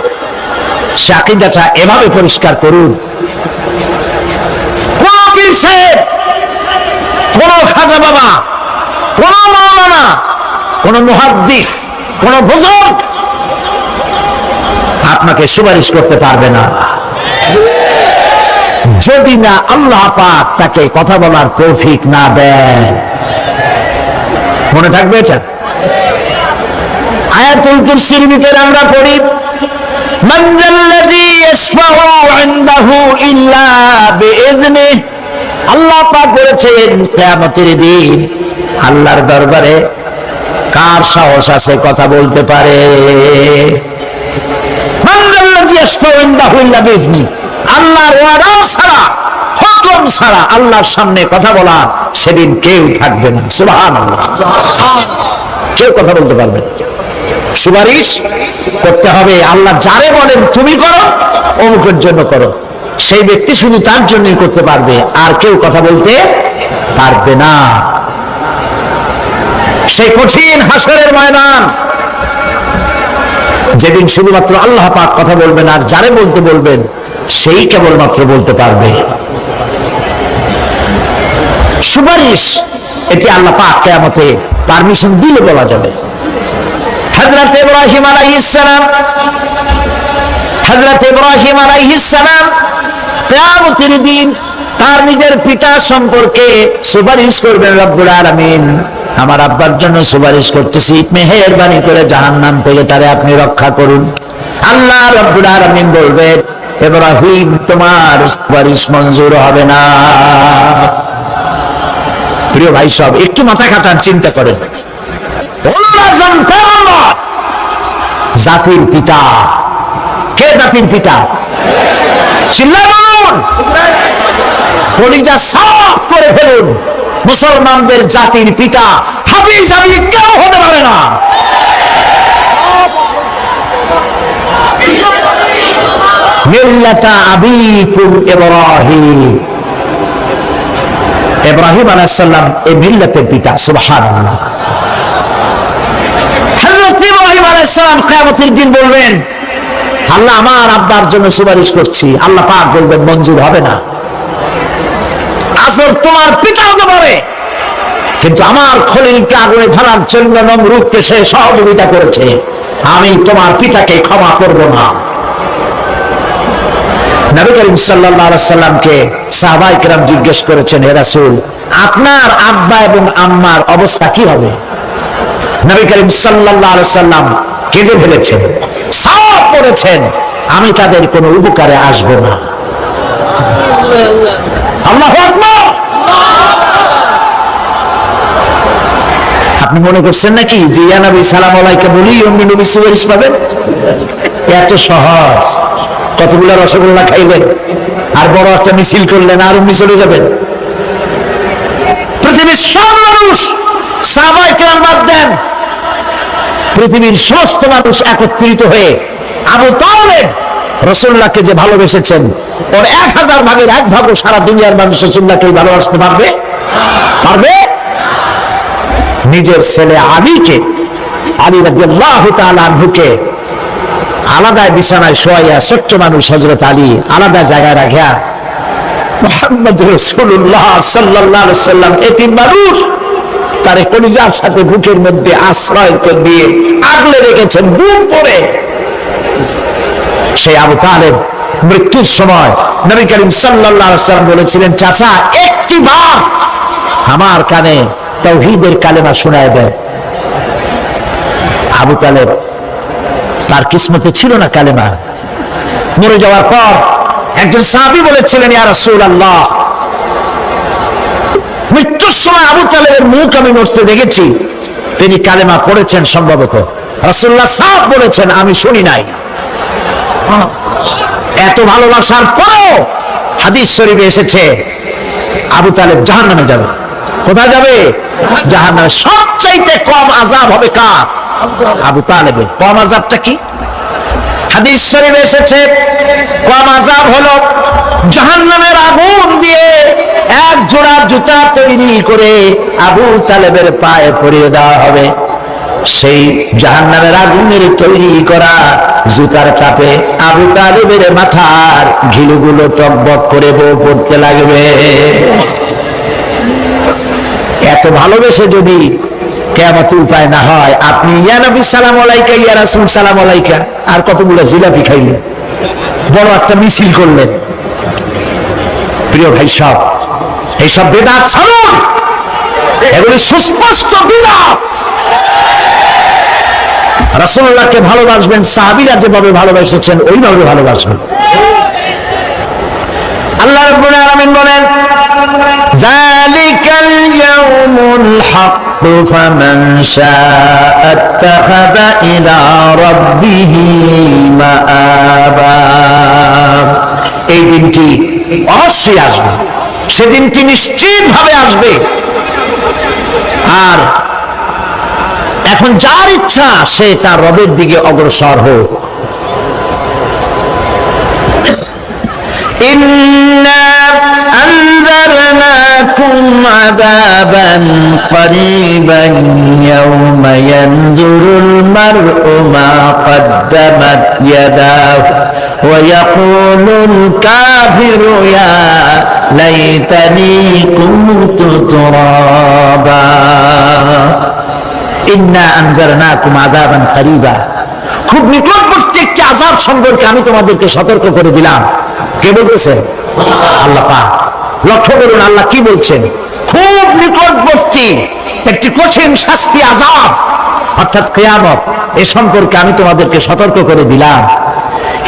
সে আকীদাটা এভাবে পরিষ্কার করুন, কোন পীর সাহেব, কোন খাজা বাবা, কোন মাওলানা, কোন মুহাদ্দিস, কোন বুজুর্গ আপনাকে সুপারিশ করতে পারবে না যদি না আল্লাহ পাক তাকে কথা বলার তৌফিক না দেন। মনে থাকবে এটা। আয়াতুল কুরসির ভিতরে আমরা পড়ি, মান যাল্লাযী ইয়াশফাউ ইনদাহু ইল্লা বিইযনিহি। আল্লাহ পাক বলেছেন কিয়ামতের দিন আল্লাহর দরবারে কার সাহস আছে কথা বলতে পারে? মান যাল্লাযী ইয়াশফাউ ইনদাহু ইল্লা বিইযনিহি। আল্লাহর ওয়াদা ছাড়া, হুকুম ছাড়া আল্লাহর সামনে কথা বলা সেদিন কেউ থাকবে না। সুবহানাল্লাহ। কেউ কথা বলতে পারবে না। সুপারিশ করতে হবে আল্লাহ যারে বলেন তুমি করো, অমুকের জন্য করো, সেই ব্যক্তি শুধু তার জন্যই করতে পারবে, আর কেউ কথা বলতে পারবে না। সেই কঠিন হাসরের ময়দান যেদিন শুধুমাত্র আল্লাহ পাক কথা বলবেন, আর যারে বলতে বলবেন সেই কেবলমাত্র বলতে পারবে। সুপারিশ এটি আল্লাহ পাক কিয়ামতে পারমিশন দিলে বলা যাবে। হযরত ইব্রাহিম আলাইহিস সালাম, হযরত ইব্রাহিম আলাইহিস সালাম কিয়ামতের দিন তার নিজের পিতা সম্পর্কে সুপারিশ করবেন। রব্বুল আলামিন আমার আব্বার জন্য সুপারিশ করতেছি, মেহেরবানি করে জাহান্নাম থেকে তারে আপনি রক্ষা করুন। আল্লাহ রব্বুল আলামিন বলবেন, ইব্রাহিম তোমার সুপারিশ মঞ্জুর হবে না। প্রিয় ভাই সব একটু মাথা খাটান, চিন্তা করেন। জাতির পিতা কে? জাতির পিতা চিল্লায় বলুন, কলিজা সাফ করে ফেলুন। মুসলমানদের জাতির পিতা হাফিজ আলী কেউ হতে পারে না। মিল্লাতা আবিকুম ইব্রাহিম। ইব্রাহিম আলাইহিস সালাম এই মিল্লাতের পিতা। সুবহানাল্লাহ। হযরত ইব্রাহিম আলাইহিস সালাম কিয়ামতের দিন বলবেন, আল্লাহ আমার আব্বার জন্য সুপারিশ করছি। আল্লাহ পাক বলবেন মঞ্জুর হবে না। আসর তোমার পিতা হতে পারে, কিন্তু আমার খলিলকে আগুনে ফেলার জন্য নমরুদকে সে সহযোগিতা করেছে, আমি তোমার পিতাকে ক্ষমা করব না। নবী করিম সাল্লাল্লাহু আলাইহি সাল্লামকে সাহাবায়ে কেরাম জিজ্ঞেস করেছেন, হে রাসূল আপনার আব্বা এবং আম্মার অবস্থা কি হবে? নবী করিম সাল্লাল্লাহু আলাইহি সাল্লাম কেঁদে ফেলেছেন, সাফ করেছেন আমি তাদের কোনো উপকারে আসব না। আল্লাহু আকবার। আপনি মনে করছেন নাকি যে ইয়া নবী সালাম আলাইকা বলি অমনি নবী সুপারিশ পাবেন? এত সহজ। কতগুলো রসগোল্লা খাইলেন আর বড় একটা মিছিল করলেন আর অমনি চলে যাবেন? পৃথিবীর সব মানুষ, সাহাবায়ে কেরাম বাদ দেন, পৃথিবীর সমস্ত মানুষ একত্রিত হয়ে আবু তালেব রাসূলুল্লাহকে যে ভালোবেসেছেন, ওর 1000 ভাগের 1 ভাগও সারা দুনিয়ার মানুষ রাসূলুল্লাহকে ভালোবাসতে পারবে? পারবে? নিজের ছেলে আলীকে, আলী রাদিয়াল্লাহু তাআলা আনহুকে আলাদা বিছানায় শোয়াইয়া ছোট্ট মানুষ হযরত আলী আলাদা জায়গায় রাখিয়া মুহাম্মদ রাসূলুল্লাহ সাল্লাল্লাহু আলাইহি সাল্লাম এতিম মানুষ তারে কলিজার সাথে বুকের মধ্যে আশ্রয় দিয়ে আগলে রেখেছেন বুক পরে। সেই আবু তালেব মৃত্যুর সময় নবী করিম সাল্লাল্লাহু আলাইহি সাল্লাম বলেছিলেন, চাচা একটি বার আমার কানে তাওহীদের কালেমা শোনায় দেয়। আবু তালেব তার কিসমতে ছিল না কালেমা। মরে যাওয়ার পর একজন সাহাবী বলেছিলেন, ইয়া রাসূলুল্লাহ মৃত্যুর সময় আবু তালেবের মুখ আমি নড়তে দেখেছি, তিনি কালেমা পড়েছেন সম্ভবত। রাসূলুল্লাহ সাফ বলেছেন আমি শুনি নাই। এত ভালোবাসার পরেও হাদিস শরীফে এসেছে আবু তালেব জাহান্নামে যাবে। কোথায় যাবে? জাহান্নামে। সবচাইতে কম আযাব হবে কার? আবু তালেবের। কম আযাবটা কি? হাদিস শরীফে এসেছে কম আযাব হলো জাহান্নামের আগুন দিয়ে করে আবু তালেবের পায়ে পরিয়ে দেওয়া হবে। সেই জাহান্নামের আগুনের তৈরি করা জুতার কাপে আবু তালেবের মাথার ঘিলুগুলো টকবক করে বউ পড়তে লাগবে। এত ভালোবেসে যদি কিয়ামতের উপায় না হয়, আপনি ইয়া নবী সালাম আলাইকা, ইয়া রাসূল সালাম আলাইকা, আর কতগুলো জিলাপি খাইলেন, বড় একটা মিছিল করলেন। প্রিয় ভাই সব, এইসব বেদাত ছাড়ুন, এগুলি সুস্পষ্ট বিদাত। রাসূলুল্লাহকে ভালোবাসবেন, সাহাবীরা যেভাবে ভালোবেসেছেন ওইভাবে ভালোবাসবেন। আল্লাহ রাব্বুল আলামিন বলেন, যালিকাল ইয়াউমুল হক ফামান শাআ আত্তাখাযা ইলা রাব্বিহি মাআবা। এই দিনটি অবশ্যই আসবে, সেদিনটি নিশ্চিতভাবে আসবে। আর এখন যার ইচ্ছা সে তার রবের দিকে অগ্রসর হোক। ইন্না আনজারনাকুম আযাবান করিবান ইয়াওমা ইয়ানজুরুল মার'উ মা কদ্দামাত ইয়াদাহু ওয়া ইয়াকুলুল কাফিরু ইয়া লাইতানি কুনতু তুরাবা। ইন্না আনজারনাকুম আযাবান করিবা, খুব নিকটবর্তী একটি আযাব সম্পর্কে আমি তোমাদেরকে সতর্ক করে দিলাম। কে বলতেছে? আল্লাহ পাক। লক্ষ্য করুন আল্লাহ কি বলছেন, খুব নিকটবর্তী একটি কঠিন শাস্তি, আযাব অর্থাৎ কিয়ামত, এ সম্পর্কে আমি তোমাদেরকে সতর্ক করে দিলাম।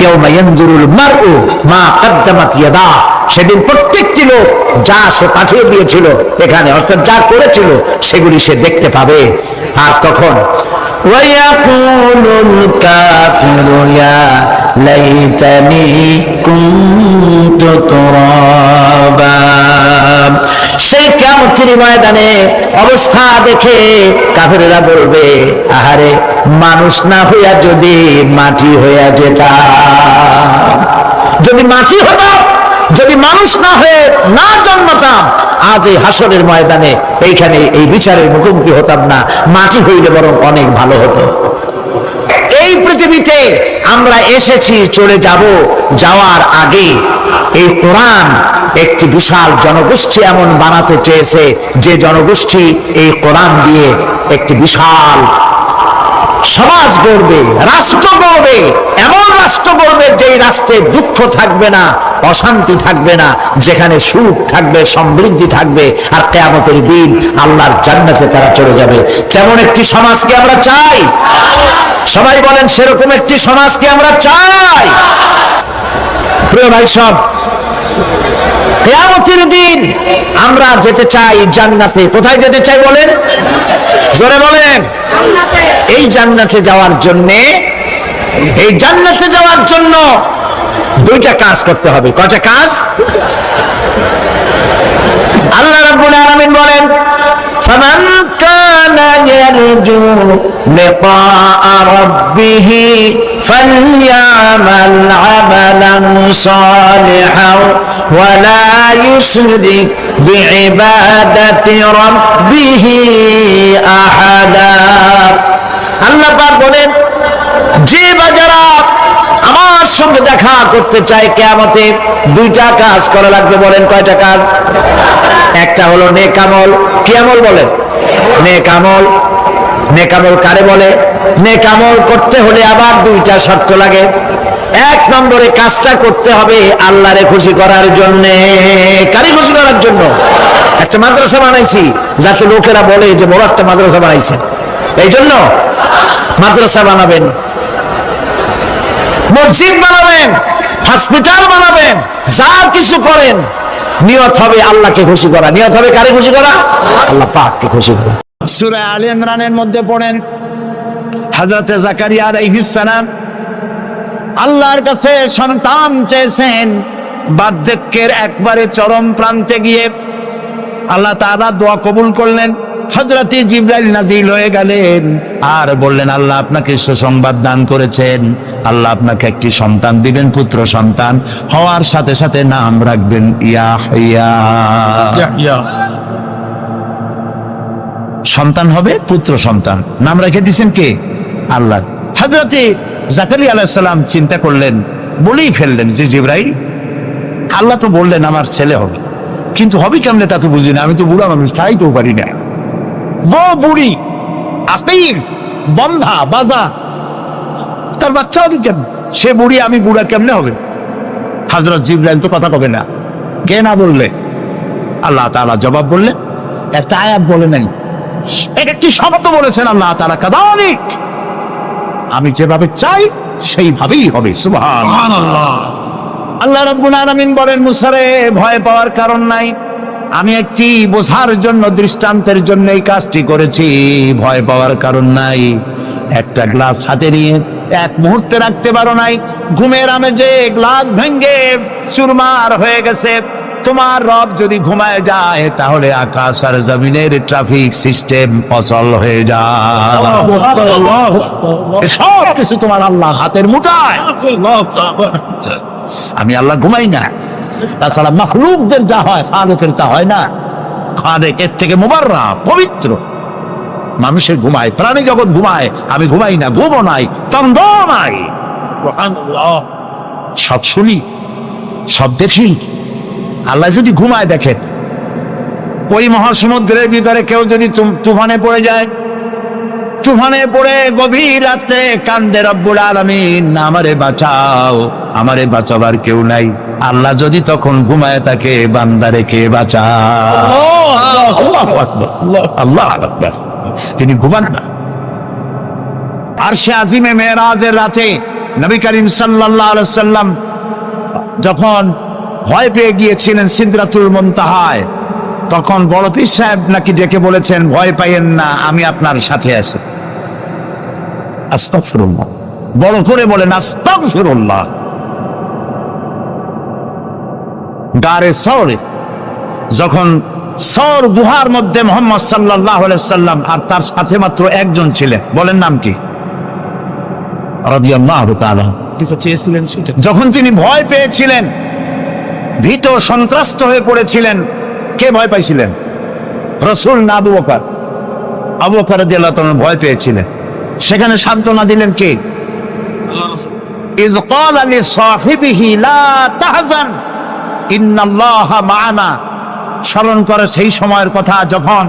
ইয়াউমা ইয়ানজুরুল মার'উ মা কদ্দামাত ইয়াদা, সেদিন প্রত্যেকটি লোক যা সে পাঠিয়ে দিয়েছিল এখানে, অর্থাৎ যা করেছিল সেগুলি সে দেখতে পাবে। আর তখন ওয়ায়াকুলুল কাফিরু ইয়া লাইতানি কুনতু তুরাবা। সেই কিয়ামতের ময়দানে অবস্থা দেখে কাফেররা বলবে, আহারে মানুষ না হইয়া যদি মাটি হইয়া যেতাম, যদি মাটি হতাম, যদি মানুষ না হয়ে না জন্মতাম, আজ এই হাসরের ময়দানে এইখানে এই বিচারের মুখোমুখি হতাম না, মাটি হইলে বরং অনেক ভালো হতো। এই পৃথিবীতে আমরা এসেছি, চলে যাব, যাওয়ার আগে এই কোরআন একটি বিশাল জনগোষ্ঠী এমন বানাতে চেয়েছে যে জনগোষ্ঠী এই কোরআন দিয়ে একটি বিশাল সমাজ গড়বে, রাষ্ট্র গড়বে, এমন রাষ্ট্র গড়বে যেই রাষ্ট্রে দুঃখ থাকবে না, অশান্তি থাকবে না, যেখানে সুখ থাকবে, সমৃদ্ধি থাকবে, আর কিয়ামতের দিন আল্লাহর জান্নাতে তারা চলে যাবে। তেমন একটি সমাজকে আমরা চাই। সবাই বলেন, সেরকম একটি সমাজকে আমরা চাই। প্রিয় ভাই সব, কিয়ামতের দিন আমরা যেতে চাই জান্নাতে। কোথায় যেতে চাই বলেন? জোরে বলেন। এই জান্নাতে যাওয়ার জন্য দুইটা কাজ করতে হবে। কয়টা কাজ? আল্লাহ রাব্বুল আলামিন বলেন, ফামান কানা ইয়ারজু লিকাআ রাব্বিহি ফালইয়ামাল আমালান সালিহান ওয়া লা ইউশরিক বিইবাদাতি রাব্বিহি আহাদা। আল্লাহ পাক বলেন, যে বাজারা আমার সঙ্গে দেখা করতে চায় কিয়ামতে, দুইটা কাজ করা লাগবে। বলেন কয়টা কাজ? একটা হলো নেক আমল। কি আমল বলেন? নেক আমল। নেক আমল কারে বলে? নেক আমল করতে হলে আবার দুইটা শর্ত লাগে। এক নম্বরে কাজটা করতে হবে আল্লাহরে খুশি করার জন্য। কারে খুশি করার জন্য? একটা মাদ্রাসা বানাইছি যাতে লোকেরা বলে যে বড় একটা মাদ্রাসা বানাইছে, এই জন্য মাদ্রাসা বানাবেন, মসজিদ বানাবেন, হসপিটাল বানাবেন, যা কিছু করেন নিয়ত হবে আল্লাহকে খুশি করা। নিয়ত হবে কারে খুশি করা? আল্লাহ পাককে খুশি করা। সূরা আলে ইমরানের মধ্যে পড়েন, হযরত জাকারিয়া আলাইহিস সালাম আল্লাহর কাছে সন্তান চেয়েছেন। বার্ধক্যের একবারে চরম প্রান্তে গিয়ে আল্লাহ তাআলা দোয়া কবুল করলেন। হযরত জিবরাইল নাজিল হয়ে গেলেন আর বললেন, আল্লাহ আপনাকে সুসংবাদ দান করেছেন, আল্লাহ আপনাকে একটি সন্তান দিবেন, পুত্র সন্তান। হওয়ার সাথে সাথে নাম রাখবেন ইয়াহইয়া। সন্তান হবে, পুত্র সন্তান। নাম রেখে দিয়েছেন কে? আল্লাহ। হযরতে জাকারিয়া আলাইহিস সালাম চিন্তা করলেন, বলেই ফেললেন যে জিবরাইল, আল্লাহ তো বললেন আমার ছেলে হবে, কিন্তু হবে কেমনে তা তো বুঝি না, আমি তো বুড়া মানুষ, খাইতেও পারি না। বউ বুড়ি, আকির, বন্ধা বাজা, তার বাচ্চা হবে কেন? সে বুড়ি, আমি বুড়া, কেমনে হবে? হযরত জিবরাইল তো কথা কবে না, কে না বললে? আল্লাহ তাআলা জবাব বললেন, একটা আয়াত বলে নাই, একটি শব্দ বলেছেন আল্লাহ তাআলা, কাদালিক, আমি যেভাবে চাই সেইভাবেই হবে। সুবহানাল্লাহ। আল্লাহ রাব্বুল আলামিন বলেন, মুসা রে, ভয় পাওয়ার কারণ নাই, আমি একটি বোঝার জন্য, দৃষ্টান্তের জন্য এই কাজটি করেছি, ভয় পাওয়ার কারণ নাই। একটা গ্লাস হাতে নিয়ে এক মুহূর্তে রাখতে পারো নাই, ঘুমের আমেজে গ্লাস ভেঙে চুরমার হয়ে গেছে। তোমার রব যদি ঘুমায় যায় তাহলে আকাশ আর জমিনের ট্রাফিক সিস্টেম অচল হয়ে যায়। সব কিছু তোমার আল্লাহ হাতের মুঠায়। আমি আল্লাহ ঘুমাই না, তাছাড়া মাখলুকদের যা হয় খালেকের তা হয় না। খালেক এর থেকে মুবাররা, পবিত্র। মানুষের ঘুমায়, প্রাণী জগৎ ঘুমায়, আমি ঘুমাই না, ঘুমও নাই, তন্দ নাই। সব শুনি, সব দেখি। আল্লাহ যদি ঘুমায় দেখেন, ওই মহাসমুদ্রের ভিতরে কেউ যদি তুফানে পড়ে যায়, তুফানে পড়ে গভীর রাতে কান্দে রব্বুল আলামিন, আমারে বাঁচাও, আমারে বাঁচাবার কেউ নাই। আল্লাহ যদি তখন ঘুমায় তাকে, বান্দারে কে বাঁচাও? আল্লাহু আকবার, আল্লাহু আকবার। তিনি ঘুমান না। আরশে আজিমে মেরাজের রাতে নবী করিম সাল্লাল্লাহু আলাইহি ওয়াসাল্লাম যখন ভয় পেয়ে গিয়েছিলেন সিদরাতুল মুনতাহায়, তখন বড় পীর সাহেব নাকি ডেকে বলেছেন, ভয় পাইয়েন না, আমি আপনার সাথে আছি। আস্তাগফিরুল্লাহ, বড় করে বলেন আস্তাগফিরুল্লাহ। গারে সওরে যখন সওর গুহার মধ্যে মুহাম্মদ সাল্লাল্লাহু আলাইহি সাল্লাম আর তার সাথে মাত্র একজন ছিলেন, বলেন নাম কি? রাদিয়াল্লাহু তাআলা। যখন তিনি ভয় পেয়েছিলেন, ভীত সন্ত্রস্ত হয়ে পড়েছিলেন, কে ভয় পাইছিলেন? রাসূল না আবু বকর? আবু বকর রাদিয়াল্লাহু তাআলা ভয় পেয়েছিলেন। সেখানে সান্ত্বনা দিলেন কে? ইয ক্বালা লিসাহিবিহি লা তাহজান ইন্নাল্লাহা মা'ানা। স্মরণ করে সেই সময়ের কথা যখন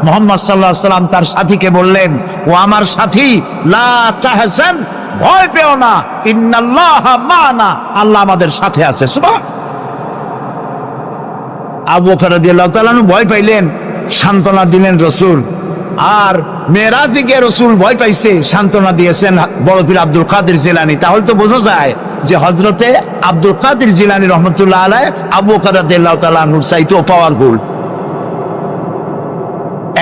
মুহাম্মদ সাল্লাল্লাহু আলাইহি সাল্লাম তার সাথীকে বললেন, ও আমার সাথী, লা তাহজান, ভয় পেও না, ইন্নাল্লাহা মা'ানা, আল্লাহ আমাদের সাথে আছে। সুবহানাল্লাহ। আবু বকর রাদিয়াল্লাহু তাআলা ভয় পাইলেন, সান্ত্বনা দিলেন রাসূল। আর মেরাজে গিয়ে রাসূল ভয় পাইছে, সান্ত্বনা দিয়েছেন বড় পীর আব্দুল কাদের জিলানী। তাহলে তো বোঝা যায় যে হযরতে আব্দুল কাদের জিলানী রহমাতুল্লাহ আলাইহি আবু বকর রাদিয়াল্লাহু তাআলা আনহুর চাইতেও পাওয়ারফুল।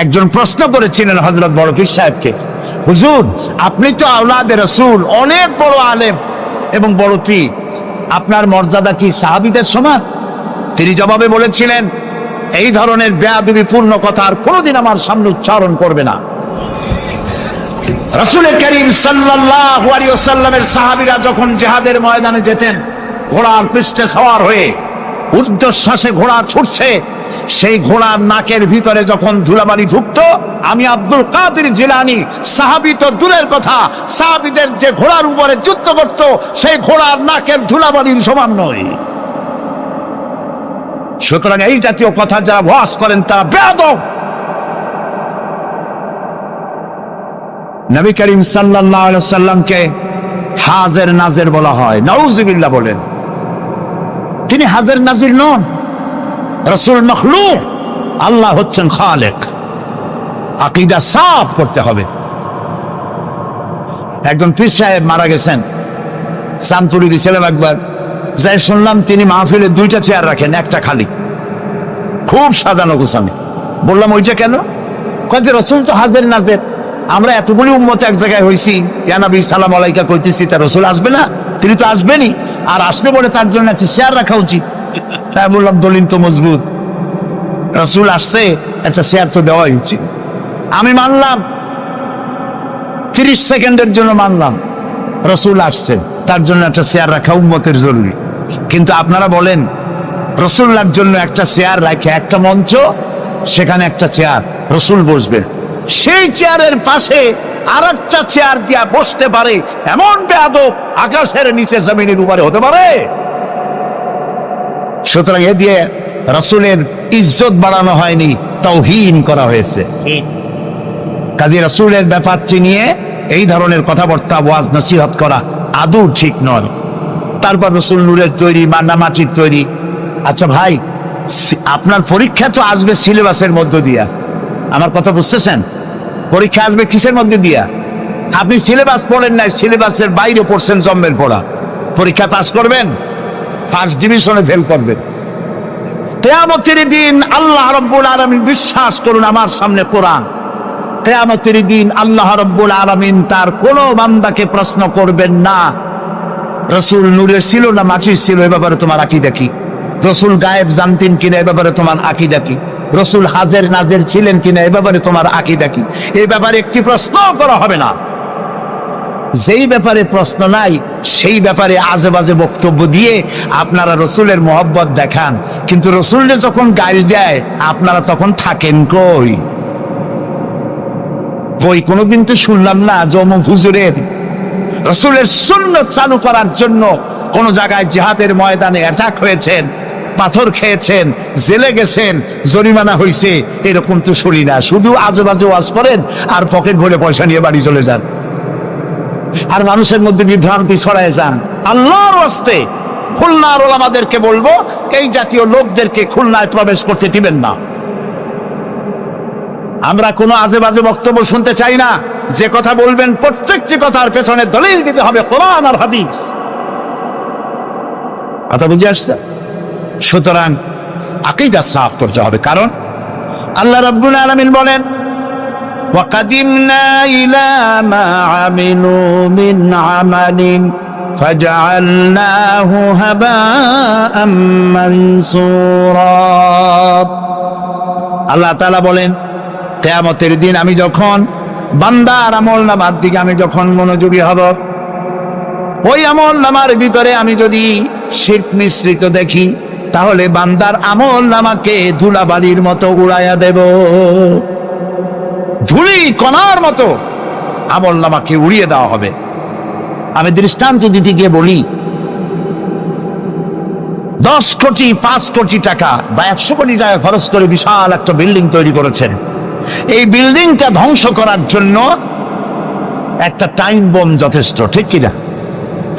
একজন প্রশ্ন করেছিলেন হযরত বড় পীর সাহেবকে, হুজুর, আপনি তো আওলাদে রাসূল, অনেক বড় আলেম এবং বড় পীর, আপনার মর্যাদা কি সাহাবীদের সমান? তিনি জবাবে বলেছিলেন, এই ধরনের বেয়াদবিপূর্ণ কথা আর কোনোদিন আমার সামনে উচ্চারণ করবে না। রাসূল করিম সাল্লাল্লাহু আলাইহি ওয়াসাল্লামের সাহাবীরা যখন জিহাদের ময়দানে যেতেন, ঘোড়ার পৃষ্ঠে সওয়ার হয়ে ঊর্ধ্বশ্বাসে ঘোড়া ছুটছে, সেই ঘোড়ার নাকের ভিতরে যখন ধুলাবালি ঢুকতো, আমি আব্দুল কাদের জিলানী, সাহাবী তো দূরের কথা, সাহাবীদের যে ঘোড়ার উপরে যুদ্ধ করত, সেই ঘোড়ার নাকের ধুলাবালির সমান নয়। সুতরাং এই জাতীয় কথা যারা ওয়াজ করেন তারা বেয়াদব। নবী করিম সাল্লাল্লাহু আলাইহি ওয়াসাল্লামকে হাজির নাজির বলা হয়, নাউযুবিল্লাহ বলেন। তিনি হাজির নাজির নন, রাসূল মাখলুক, আল্লাহ হচ্ছেন খালেক। আকীদা সাফ করতে হবে। একজন পীর সাহেব মারা গেছেন, চাঁদপুরে গেছিলাম একবার, যাই শুনলাম তিনি মাহফিলে 2টা চেয়ার রাখেন, একটা খালি, খুব সাজানো গোছানো। বললাম ওইটা কেন? কয় যে রাসূল তো হাজির নাজির, আমরা এতগুলি উম্মত এক জায়গায় হইছি, ইয়া নবী সালাম আলাইকা কইতেছি, তা রাসূল আসবে না? তিনি তো আসবেনই, আর আসবে বলে তার জন্য একটা চেয়ার রাখা উচিত। তাই বললাম দলিল তো মজবুত, রাসূল আসছে, একটা চেয়ার তো দেওয়াই উচিত। আমি মানলাম, 30 সেকেন্ডের জন্য মানলাম, রাসূল আসছে, তার জন্য একটা চেয়ার রাখা উম্মতের জরুরি। কিন্তু আপনারা বলেন, রাসূলুল্লাহর জন্য একটা চেয়ার রাখে, একটা মঞ্চ, সেখানে একটা চেয়ার, রাসূল বসবেন, সেই চেয়ারের পাশে আরেকটা চেয়ার দিয়া বসতে পারে এমন বেয়াদব আকাশের নিচে জমিনের উপরে হতে পারে? সুতরাং এ দিয়ে রাসূলের ইজ্জত বাড়ানো হয়নি, তাওহীন করা হয়েছে। কাজী রাসূলের ব্যাপারটি নিয়ে এই ধরনের কথাবার্তা ওয়াজ নসিহত করা আদৌ ঠিক নয়। তারপর রাসূল নূরের তৈরি, মান্না মাটির তৈরি। আচ্ছা ভাই, আপনার পরীক্ষা তো আসবে সিলেবাসের মধ্য দিয়া, আমার কথা বুঝতেছেন? পরীক্ষা আসবে কিসের মধ্যে দিয়া? আপনি সিলেবাস পড়েন নাই, সিলেবাসের বাইরে পড়ছেন জম্মের পড়া, পরীক্ষা পাস করবেন? ফার্স্ট ডিভিশনে ফেল করবেন। কিয়ামতের দিন আল্লাহ রাব্বুল আলামিন, বিশ্বাস করুন আমার সামনে কোরআন, কিয়ামতের দিন আল্লাহ রাব্বুল আলামিন তার কোন বান্দাকে প্রশ্ন করবেন না রাসূল নূরের ছিল না মাটির ছিল, এ ব্যাপারে তোমার আকীদা কি? রাসূল গায়েব জানতেন কিনা, এ ব্যাপারে তোমার আকীদা কি? রাসূল হাজের নাজের ছিলেন কিনা, এ ব্যাপারে তোমার আকীদা কি? এই ব্যাপারে একটি প্রশ্ন করা হবে না। যেই ব্যাপারে প্রশ্ন নাই সেই ব্যাপারে আজে বাজে বক্তব্য দিয়ে আপনারা রসুলের মহব্বত দেখান, কিন্তু রসুলের যখন গাইল যায় আপনারা তখন থাকেন কই? বই কোনোদিন তো শুনলাম না জমু হুজুরের রসুলের সুন্নাত চালু করার জন্য কোন জায়গায় জিহাদের ময়দানে অ্যাটাক হয়েছেন, পাথর খেয়েছেন, জেলে গেছেন, জরিমানা হয়েছে, এরকম তো শুনি না। শুধু আজে বাজে ওয়াজ করেন আর পকেট ভরে পয়সা নিয়ে বাড়ি চলে যান, আর মানুষের মধ্যে বিভ্রান্তি ছড়ায় যান। আল্লাহর ওয়াস্তে খুলনার ওলামাদেরকে বলবো, এই জাতীয় লোকদেরকে খুলনায় প্রবেশ করতে দিবেন না। আমরা কোনো আজে বাজে বক্তব্য শুনতে চাই না। যে কথা বলবেন প্রত্যেকটি কথার পেছনে দলিল দিতে হবে, কোরআন আর হাদিস। কথা বুঝে আসছে? সুতরাং আকীদা সাফ করতে হবে, কারণ আল্লাহ রাব্বুল আলামিন বলেন, وَقَدِمْنَا إِلَى مَا عَمِلُوا مِنْ عَمَلٍ فَجَعَلْنَاهُ هَبَاءً مَنْثُورًا। আল্লাহ তাআলা বলেন, কিয়ামতের দিন আমি যখন বান্দার আমলনামার দিকে আমি যখন মনোযোগী হব, ওই আমলনামার ভিতরে আমি যদি শিরক মিশ্রিত দেখি, তাহলে বান্দার আমলনামাকে ধুলাবালির মতো উড়াইয়া দেব। ধুলি কণার মতো আমলনামাকে উড়িয়ে দেওয়া হবে। আমি দৃষ্টান্ত দিতে গিয়ে বলি, 10 কোটি 5 কোটি টাকা বা 100 কোটি টাকা খরচ করে বিশাল একটা বিল্ডিং তৈরি করেছেন। এই বিল্ডিংটা ধ্বংস করার জন্য একটা টাইম বোম যথেষ্ট, ঠিক কিনা?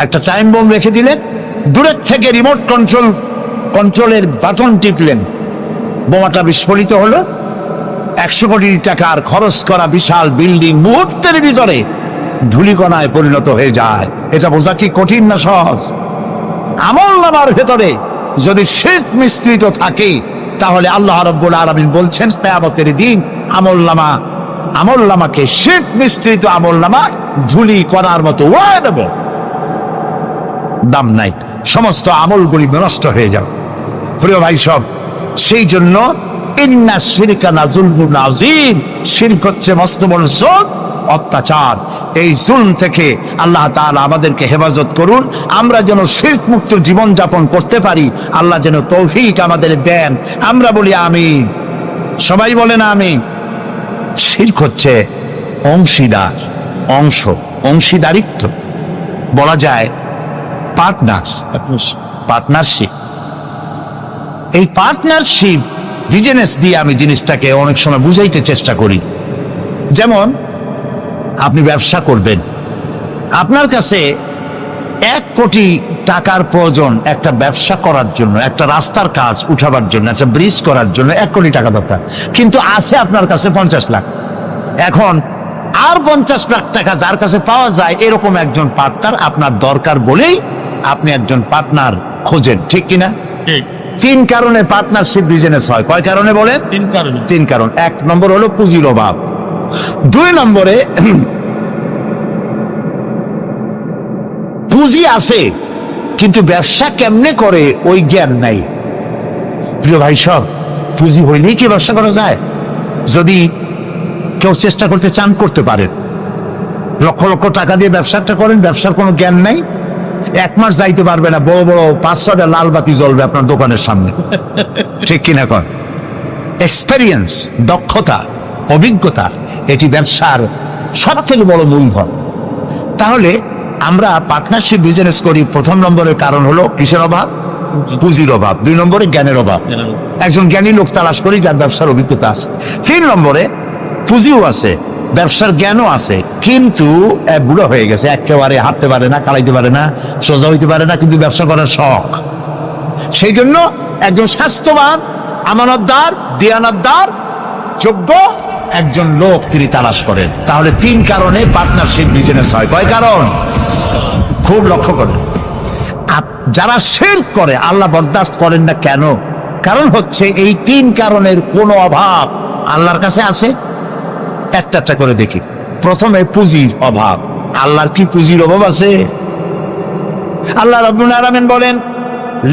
একটা টাইম বোম রেখে দিলেন, দূরের থেকে রিমোট কন্ট্রোলের বাটন টিপলেন, বোমাটা বিস্ফোরিত হলো। 100 কোটি টাকার খরচ করা বিশাল বিল্ডিং মুহূর্তের ভিতরে ধূলিকণায় পরিণত হয়ে যায়। এটা বোঝা কি কঠিন না সহজ? আমলনামার ভেতরে যদি শিরক মিশ্রিত থাকে, তাহলে আল্লাহ রাব্বুল আলামিন বলছেন কিয়ামতের দিন আমলনামাকে শিরক মিশ্রিত আমলনামা ধূলি কণার মতো উড়িয়ে দেব। দাম নাই, সমস্ত আমলগুলি নষ্ট হয়ে যাবে। প্রিয় ভাই সব, সেই জন্য ইন্না শিরকা লাযুলমুন আযীম, শিরক হচ্ছে মস্ত বড় জুলম, অত্যাচার। এই জুলম থেকে আল্লাহ তাআলা আমাদেরকে হেফাজত করুন, আমরা যেন শিরক মুক্ত জীবন যাপন করতে পারি। আল্লাহ যেন তৌফিক আমাদের দেন। আমরা বলি আমিন, সবাই বলেন আমিন। শিরক হচ্ছে অংশীদারিত্ব, বলা যায় পার্টনারশিপ। এই পার্টনারশিপ বিজনেস দিয়ে আমি জিনিসটাকে অনেক সময় বুঝাইতে চেষ্টা করি। যেমন আপনি ব্যবসা করবেন, আপনার কাছে 1 কোটি টাকার প্রয়োজন একটা ব্যবসা করার জন্য, একটা রাস্তার কাজ উঠাবার জন্য, একটা ব্রিজ করার জন্য 1 কোটি টাকা দরকার, কিন্তু আছে আপনার কাছে 50 লাখ। এখন আর 50 লাখ টাকা যার কাছে পাওয়া যায়, এরকম একজন পার্টনার আপনার দরকার বলেই আপনি একজন পার্টনার খোঁজেন, ঠিক কিনা? 3 কারণে পার্টনারশিপ বিজনেস হয়। কয় কারণে বলেন? 3 কারণ। 1 নম্বর হলো পুঁজির অভাব, 2 নম্বরে পুঁজি আছে কিন্তু ব্যবসা কেমনে করে ওই জ্ঞান নাই। প্রিয় ভাই সব, পুঁজি হইলেই কি ব্যবসা করা যায়? যদি কেউ চেষ্টা করতে চান করতে পারেন, লক্ষ লক্ষ টাকা দিয়ে ব্যবসাটা করেন, ব্যবসার কোনো জ্ঞান নাই, 1 মাস যাইতে পারবে না, বড় বড় 5-6টা লাল বাতি জ্বলবে আপনার দোকানের সামনে, ঠিক কিনা? কর এক্সপেরিয়েন্স, দক্ষতা, অভিজ্ঞতা, এটি ব্যবসার সব থেকে বড় মূলধন। তাহলে আমরা পার্টনারশিপ বিজনেস করি, প্রথম নম্বরের কারণ হলো কিসের অভাব? পুঁজির অভাব। 2 নম্বরে জ্ঞানের অভাব। একজন জ্ঞানী লোক তালাশ করি যার ব্যবসার অভিজ্ঞতা আছে। 3 নম্বরে পুঁজিও আছে, ব্যবসার জ্ঞানও আছে, কিন্তু বুড়ো হয়ে গেছে, একেবারে হাঁটতে পারে না, কালাইতে পারে না, সোজা হইতে পারে না, কিন্তু ব্যবসা করার শখ। সেই জন্য একজন স্বাস্থ্যবান, আমানতদার, দিয়ানতদার, যোগ্য একজন লোক তিনি তালাশ করেন। তাহলে 3 কারণে পার্টনারশিপ বিজনেস হয়। কয় কারণ? খুব লক্ষ্য করেন। যারা শিরক করে আল্লাহ বরদাস্ত করেন না কেন? কারণ হচ্ছে এই 3 কারণের কোনো অভাব আল্লাহর কাছে আছে। একটা করে দেখি। প্রথমে পুঁজির অভাব। আল্লাহর কি পুঁজির অভাব আছে? আল্লাহ রাব্বুল আলামিন বলেন,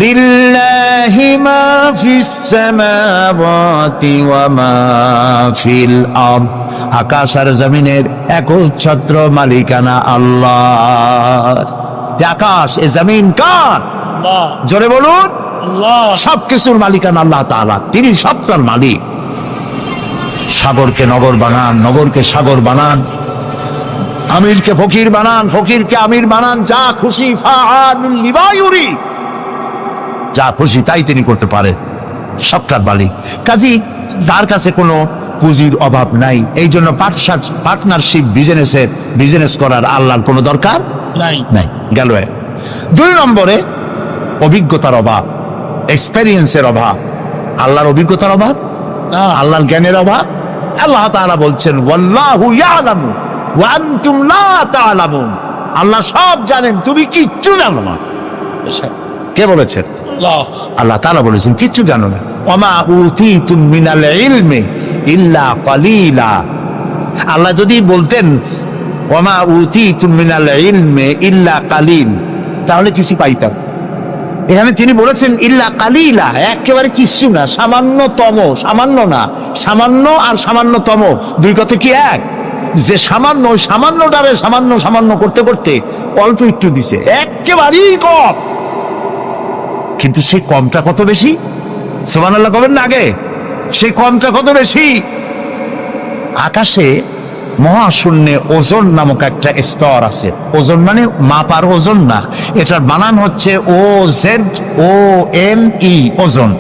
লিল্লাহি মা ফিস সামাওয়াতি ওয়া মা ফিল আরদ। আকাশ আর জমিনের একচ্ছত্র মালিকানা আল্লাহর। আকাশ এ জমিন কার? আল্লাহ। জোরে বলুন, আল্লাহ। সবকিছুর মালিকানা আল্লাহ তাআলা, তিনি সবটার মালিক। সাগরকে নগর বানান, নগরকে সাগর বানান, আমিরকে ফকির বানান, ফকিরকে আমির বানান, যা খুশি ফাআলুল লিমা ইউরিদ, যা খুশি তাই তিনি করতে পারেন, সবটার মালিক। কাজী তার কাছে কোনো পুঁজির অভাব নাই। এই জন্য পার্টনারশিপ বিজনেস করার আল্লাহর কোনো দরকার নাই। গেল। 2 নম্বরে অভিজ্ঞতার অভাব, এক্সপেরিয়েন্সের অভাব। আল্লাহর অভিজ্ঞতার অভাব, আল্লাহর জ্ঞানের অভাব। আল্লাহ তাআলা বলছেন, ওয়াল্লাহু ইয়ালামু ওয়া আনতুম লা তা'লামুন। আল্লাহ সব জানেন, তুমি কিচ্ছু জানো না। কে বলেছেন? আল্লাহ তাআলা বলেছেন কিচ্ছু জানো না। ওমা উতীতুম মিনাল ইলমি ইল্লা কালিলা। আল্লাহ যদি বলতেন ওমা উতীতুম মিনাল ইলমি ইল্লা কালিল, তাহলে কিছু পাইতাম। এখানে তিনি বলেছেন ইল্লা কালিলা, একেবারে কিছু না, সামান্যতম। সামান্য না, সামান্য আর সামান্যতম 2 কথা কি এক? যে সামান্য, সামান্যটারে সামান্য করতে করতে অল্প একটু দিছে, একেবারেই কম। কিন্তু সেই কমটা কত বেশি? সুবহানাল্লাহ বলেন না আগে। সেই কমটা কত বেশি? আকাশে মহাশূন্যে ওজন নামক একটা স্তর আছে। ওজন মানে মাপার ওজন না, এটার বানান হচ্ছে OZONE, ওজন।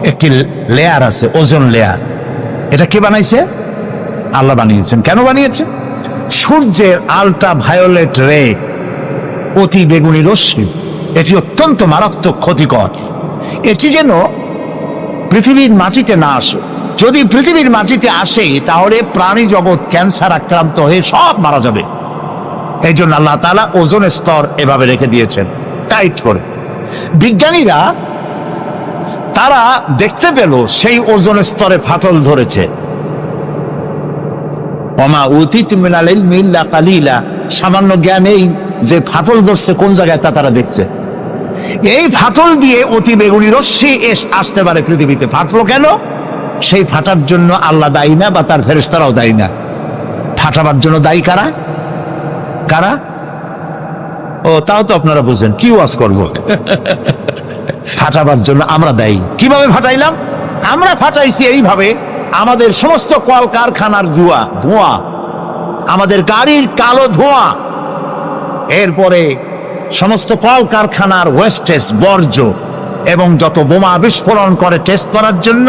একটি লেয়ার আছে, ওজন লেয়ার। এটা কে বানাইছে? আল্লাহ বানিয়েছেন। কেন বানিয়েছে? সূর্যের আল্ট্রা ভায়োলেট রে, অতি বেগুনি রশ্মি, এটি অত্যন্ত মারাত্মক ক্ষতিকর। এটি যেন পৃথিবীর মাটিতে না আসে। যদি পৃথিবীর মাটিতে আসে তাহলে প্রাণী জগৎ ক্যান্সার আক্রান্ত হয়ে সব মারা যাবে। এই জন্য আল্লাহ তাআলা ওজোন স্তর এভাবে রেখে দিয়েছেন, টাইট করে। বিজ্ঞানীরা তারা দেখতে পেল সেই ওজোন স্তরে ফাটল ধরেছে। ওমা উতীতুম মিনাল ইলমি ইল্লা কালিলা, সামান্য জ্ঞানেই যে ফাটল ধরছে কোন জায়গায় তা তারা দেখছে। এই ফাটল দিয়ে অতি বেগুনি রশ্মি আসতে পারে পৃথিবীতে। ফাটলো কেন? সেই ফাটার জন্য আল্লাহ দায়ী না, বা তার ফেরেশতারাও দায়ী না। ফাটাবার জন্য দায়ী কারা? কারা? ও তাও তো আপনারা বুঝেন, কি ওয়াজ করবো। ফাটাবার জন্য আমরা দায়ী। কিভাবে ফাটাইলাম? আমরা ফাটাইছি এইভাবে, আমাদের সমস্ত কলকারখানার ধোঁয়া, আমাদের গাড়ির কালো ধোঁয়া, এরপরে সমস্ত কলকারখানার ওয়েস্টেজ, বর্জ্য, এবং যত বোমা বিস্ফোরণ করে টেস্ট করার জন্য,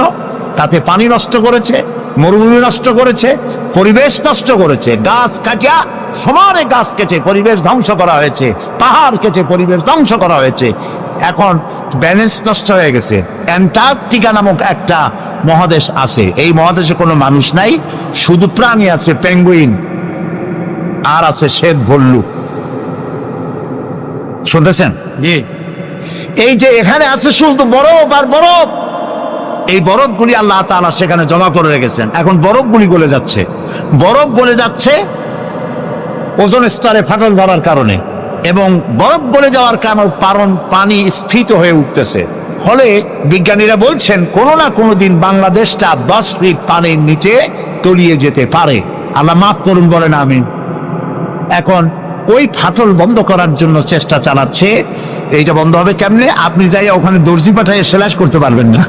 তাতে পানি নষ্ট করেছে, মরুভূমি নষ্ট করেছে, পরিবেশ নষ্ট করেছে। গাছ কাটিয়া, সমানে গাছ কেটে পরিবেশ ধ্বংস করা হয়েছে, পাহাড় কেটে পরিবেশ ধ্বংস করা হয়েছে। এখন ব্যালেন্স নষ্ট হয়ে গেছে। অ্যান্টার্কটিকা নামক একটা মহাদেশ আছে, এই মহাদেশে কোনো মানুষ নাই, শুধু প্রাণী আছে, পেঙ্গুইন, আর আছে শ্বেত ভল্লুক। শুনতেছেন? এই যে এখানে আছে শুধু বরফ আর বরফ। এই বরফগুলি আল্লাহ তাআলা সেখানে জমা করে রেখেছেন। এখন বরফগুলি গলে যাচ্ছে, বরফ গলে যাচ্ছে ওজোন স্তরে ফাটল ধরার কারণে, এবং বরফ গলে যাওয়ার কারণ পানি স্ফীত হয়ে উঠতেছে। ফলে বিজ্ঞানীরা বলছেন কোনো না কোনো দিন বাংলাদেশটা 10 ফিট পানির নিচে তলিয়ে যেতে পারে। আল্লাহ মাফ করুন, বলেন আমিন। এখন ওই ফাটল বন্ধ করার জন্য চেষ্টা চালাচ্ছে। এইটা বন্ধ হবে কেমনে? আপনি যাই ওখানে দর্জি পাঠায় সেলাই করতে পারবেন না।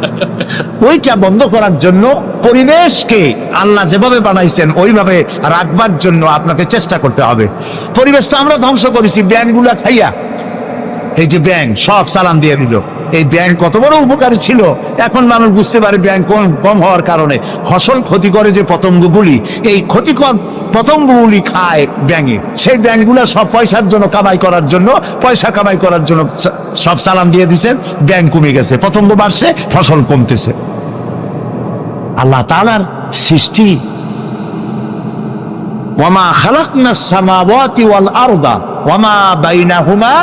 ওইটা বন্ধ করার জন্য পরিবেশকে আল্লাহ যেভাবে বানাইছেন ওইভাবে রাখবার জন্য আপনাকে চেষ্টা করতে হবে। পরিবেশটা আমরা ধ্বংস করেছি ব্যাঙগুলা খাইয়া। এই যে ব্যাঙ সব সালাম দিয়ে দিল, এই ব্যাঙ কত বড় উপকারী ছিল। এখন মানুষ বুঝতে পারে ব্যাঙ কম হওয়ার কারণে ফসল ক্ষতি করে যে পতঙ্গগুলি, এই ক্ষতিকর পতঙ্গগুলি খায় ব্যাঙে। সেই ব্যাঙগুলা সব পয়সার জন্য কামাই করার জন্য, পয়সা কামাই করার জন্য সব সালাম দিয়ে দিচ্ছেন, ব্যাঙ কমে গেছে, পতঙ্গ বাড়ছে, ফসল কমতেছে। আল্লাহ তাআলার সৃষ্টি। ওয়ামা খালাকনাস সামাওয়াতি ওয়াল আরদা ওয়ামা বাইনাহুমা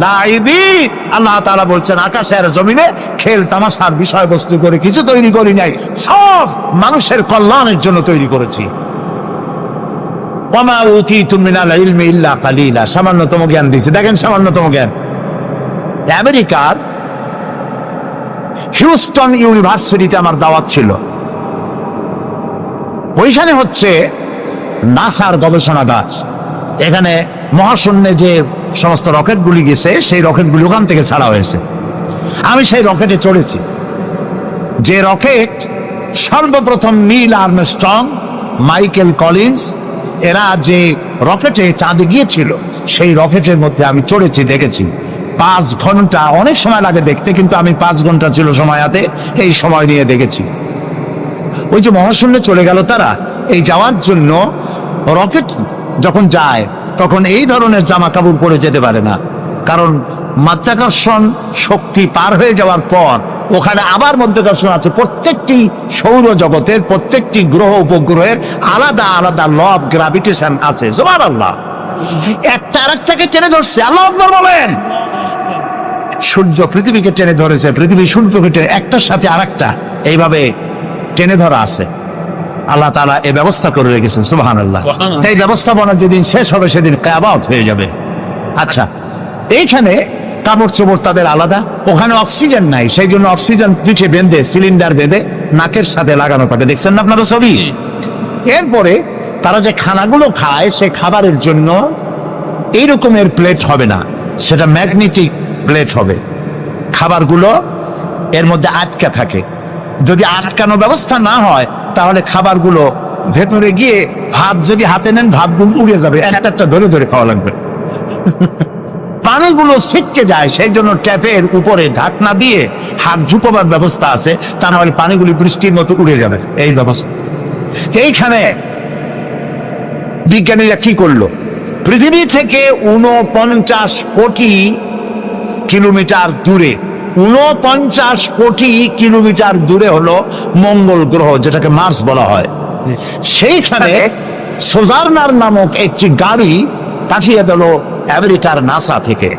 লাইবিন। আল্লাহ তাআলা বলছেন আকাশ আর জমিনে খেল তামাশার বিষয়বস্তু করে কিছু তৈরি করি নাই, সব মানুষের কল্যাণের জন্য তৈরি করেছি। ওয়ামা উতীতুম মিনাল ইলমি ইল্লা কালিলা, সামান্যতম জ্ঞান দিয়েছে। দেখেন সামান্যতম জ্ঞান। আমেরিকার হিউস্টন ইউনিভার্সিটিতে আমার দাওয়াত ছিল। ওইখানে হচ্ছে নাসার গবেষণাগার। এখানে মহাশূন্যে যে সমস্ত রকেটগুলি গেছে সেই রকেটগুলি ওখান থেকে ছাড়া হয়েছে। আমি সেই রকেটে চড়েছি, যে রকেট সর্বপ্রথম নীল আর্মস্ট্রং, মাইকেল কলিন্স এরা যে রকেটে চাঁদে গিয়েছিল সেই রকেটের মধ্যে আমি চড়েছি, দেখেছি। 5 ঘন্টা, অনেক সময় লাগে দেখতে, কিন্তু আমি 5 ঘন্টা ছিল সময় হাতে, এই সময় নিয়ে দেখেছি। ওই যে মহাশূন্যে চলে গেল তারা, এই যাওয়ার জন্য রকেট যখন যায় তখন এই ধরনের জামা কাপড় পরে যেতে পারে না, কারণ মাধ্যাকর্ষণ শক্তি পার হয়ে যাওয়ার পর ওখানে আবার মাধ্যাকর্ষণ আছে। প্রত্যেকটি সৌরজগতের প্রত্যেকটি গ্রহ উপগ্রহের আলাদা আলাদা ল অফ গ্রাভিটেশন আছে। সুবহানাল্লাহ। একটা আরেকটাকে টেনে ধরছে। আল্লাহু আকবার বলেন। সূর্য পৃথিবীকে টেনে ধরেছে, পৃথিবী সূর্যকে টেনে, একটার সাথে আরেকটা এইভাবে টেনে ধরা আছে। আল্লাহ তাআলা এই ব্যবস্থা করে রেখেছেন। সুবহানাল্লাহ। এই ব্যবস্থাপনা যেদিন শেষ হবে সেদিন কিয়ামত হয়ে যাবে। আচ্ছা, এইখানে কাপড় চোপড় তাদের আলাদা, ওখানে অক্সিজেন নাই, সেই জন্য অক্সিজেন পিঠে বেঁধে সিলিন্ডার বেঁধে নাকের সাথে লাগানো থাকে। দেখছেন না আপনারা ছবি? এরপরে তারা যে খানাগুলো খায় সেই খাবারের জন্য এই রকমের প্লেট হবে না, সেটা ম্যাগনেটিক প্লেট হবে। খাবারগুলো এর মধ্যে আটকা থাকে। যদি আটকানো ব্যবস্থা না হয় তাহলে খাবারগুলো ভেতরে গিয়ে ভাত যদি হাতে নেন ভাতগুলো উড়ে যাবে, একটা একটা ধরে ধরে খাওয়া লাগবে। পানিগুলো ছিটকে যায়, সেই জন্য ট্যাপের উপরে ঢাকনা দিয়ে হাত ঝুঁকবার ব্যবস্থা আছে, তা নাহলে পানিগুলি বৃষ্টির মতো উড়ে যাবে। এই ব্যবস্থা। এইখানে বিজ্ঞানীরা কি করলো? পৃথিবী থেকে 49 কোটি কিলোমিটার দূরে, 49 কোটি কিলোমিটার দূরে হলো মঙ্গল গ্রহ, যেটাকে মার্স বলা হয়। সেইখানে সোজার্নার নামক একটি গাড়ি পাঠিয়ে দিল আমেরিকার নাসা থেকে।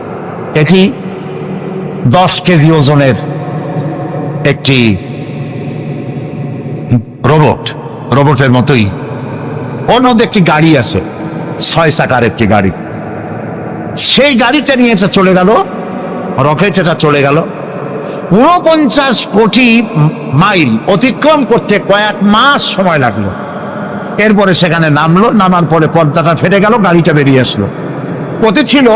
এটি 10 কেজি ওজনের একটি রোবটের মতোই। ওর মধ্যে একটি গাড়ি আছে, 6 চাকার একটি গাড়ি। সেই গাড়িটা নিয়ে এটা চলে গেল, রকেট এটা চলে গেল। 49 কোটি মাইল অতিক্রম করতে কয়েক মাস সময় লাগলো। এরপরে সেখানে নামলো, নামার পরে পর্দাটা ফেটে গেল, গাড়িটা বেরিয়ে আসলো। ওতে ছিল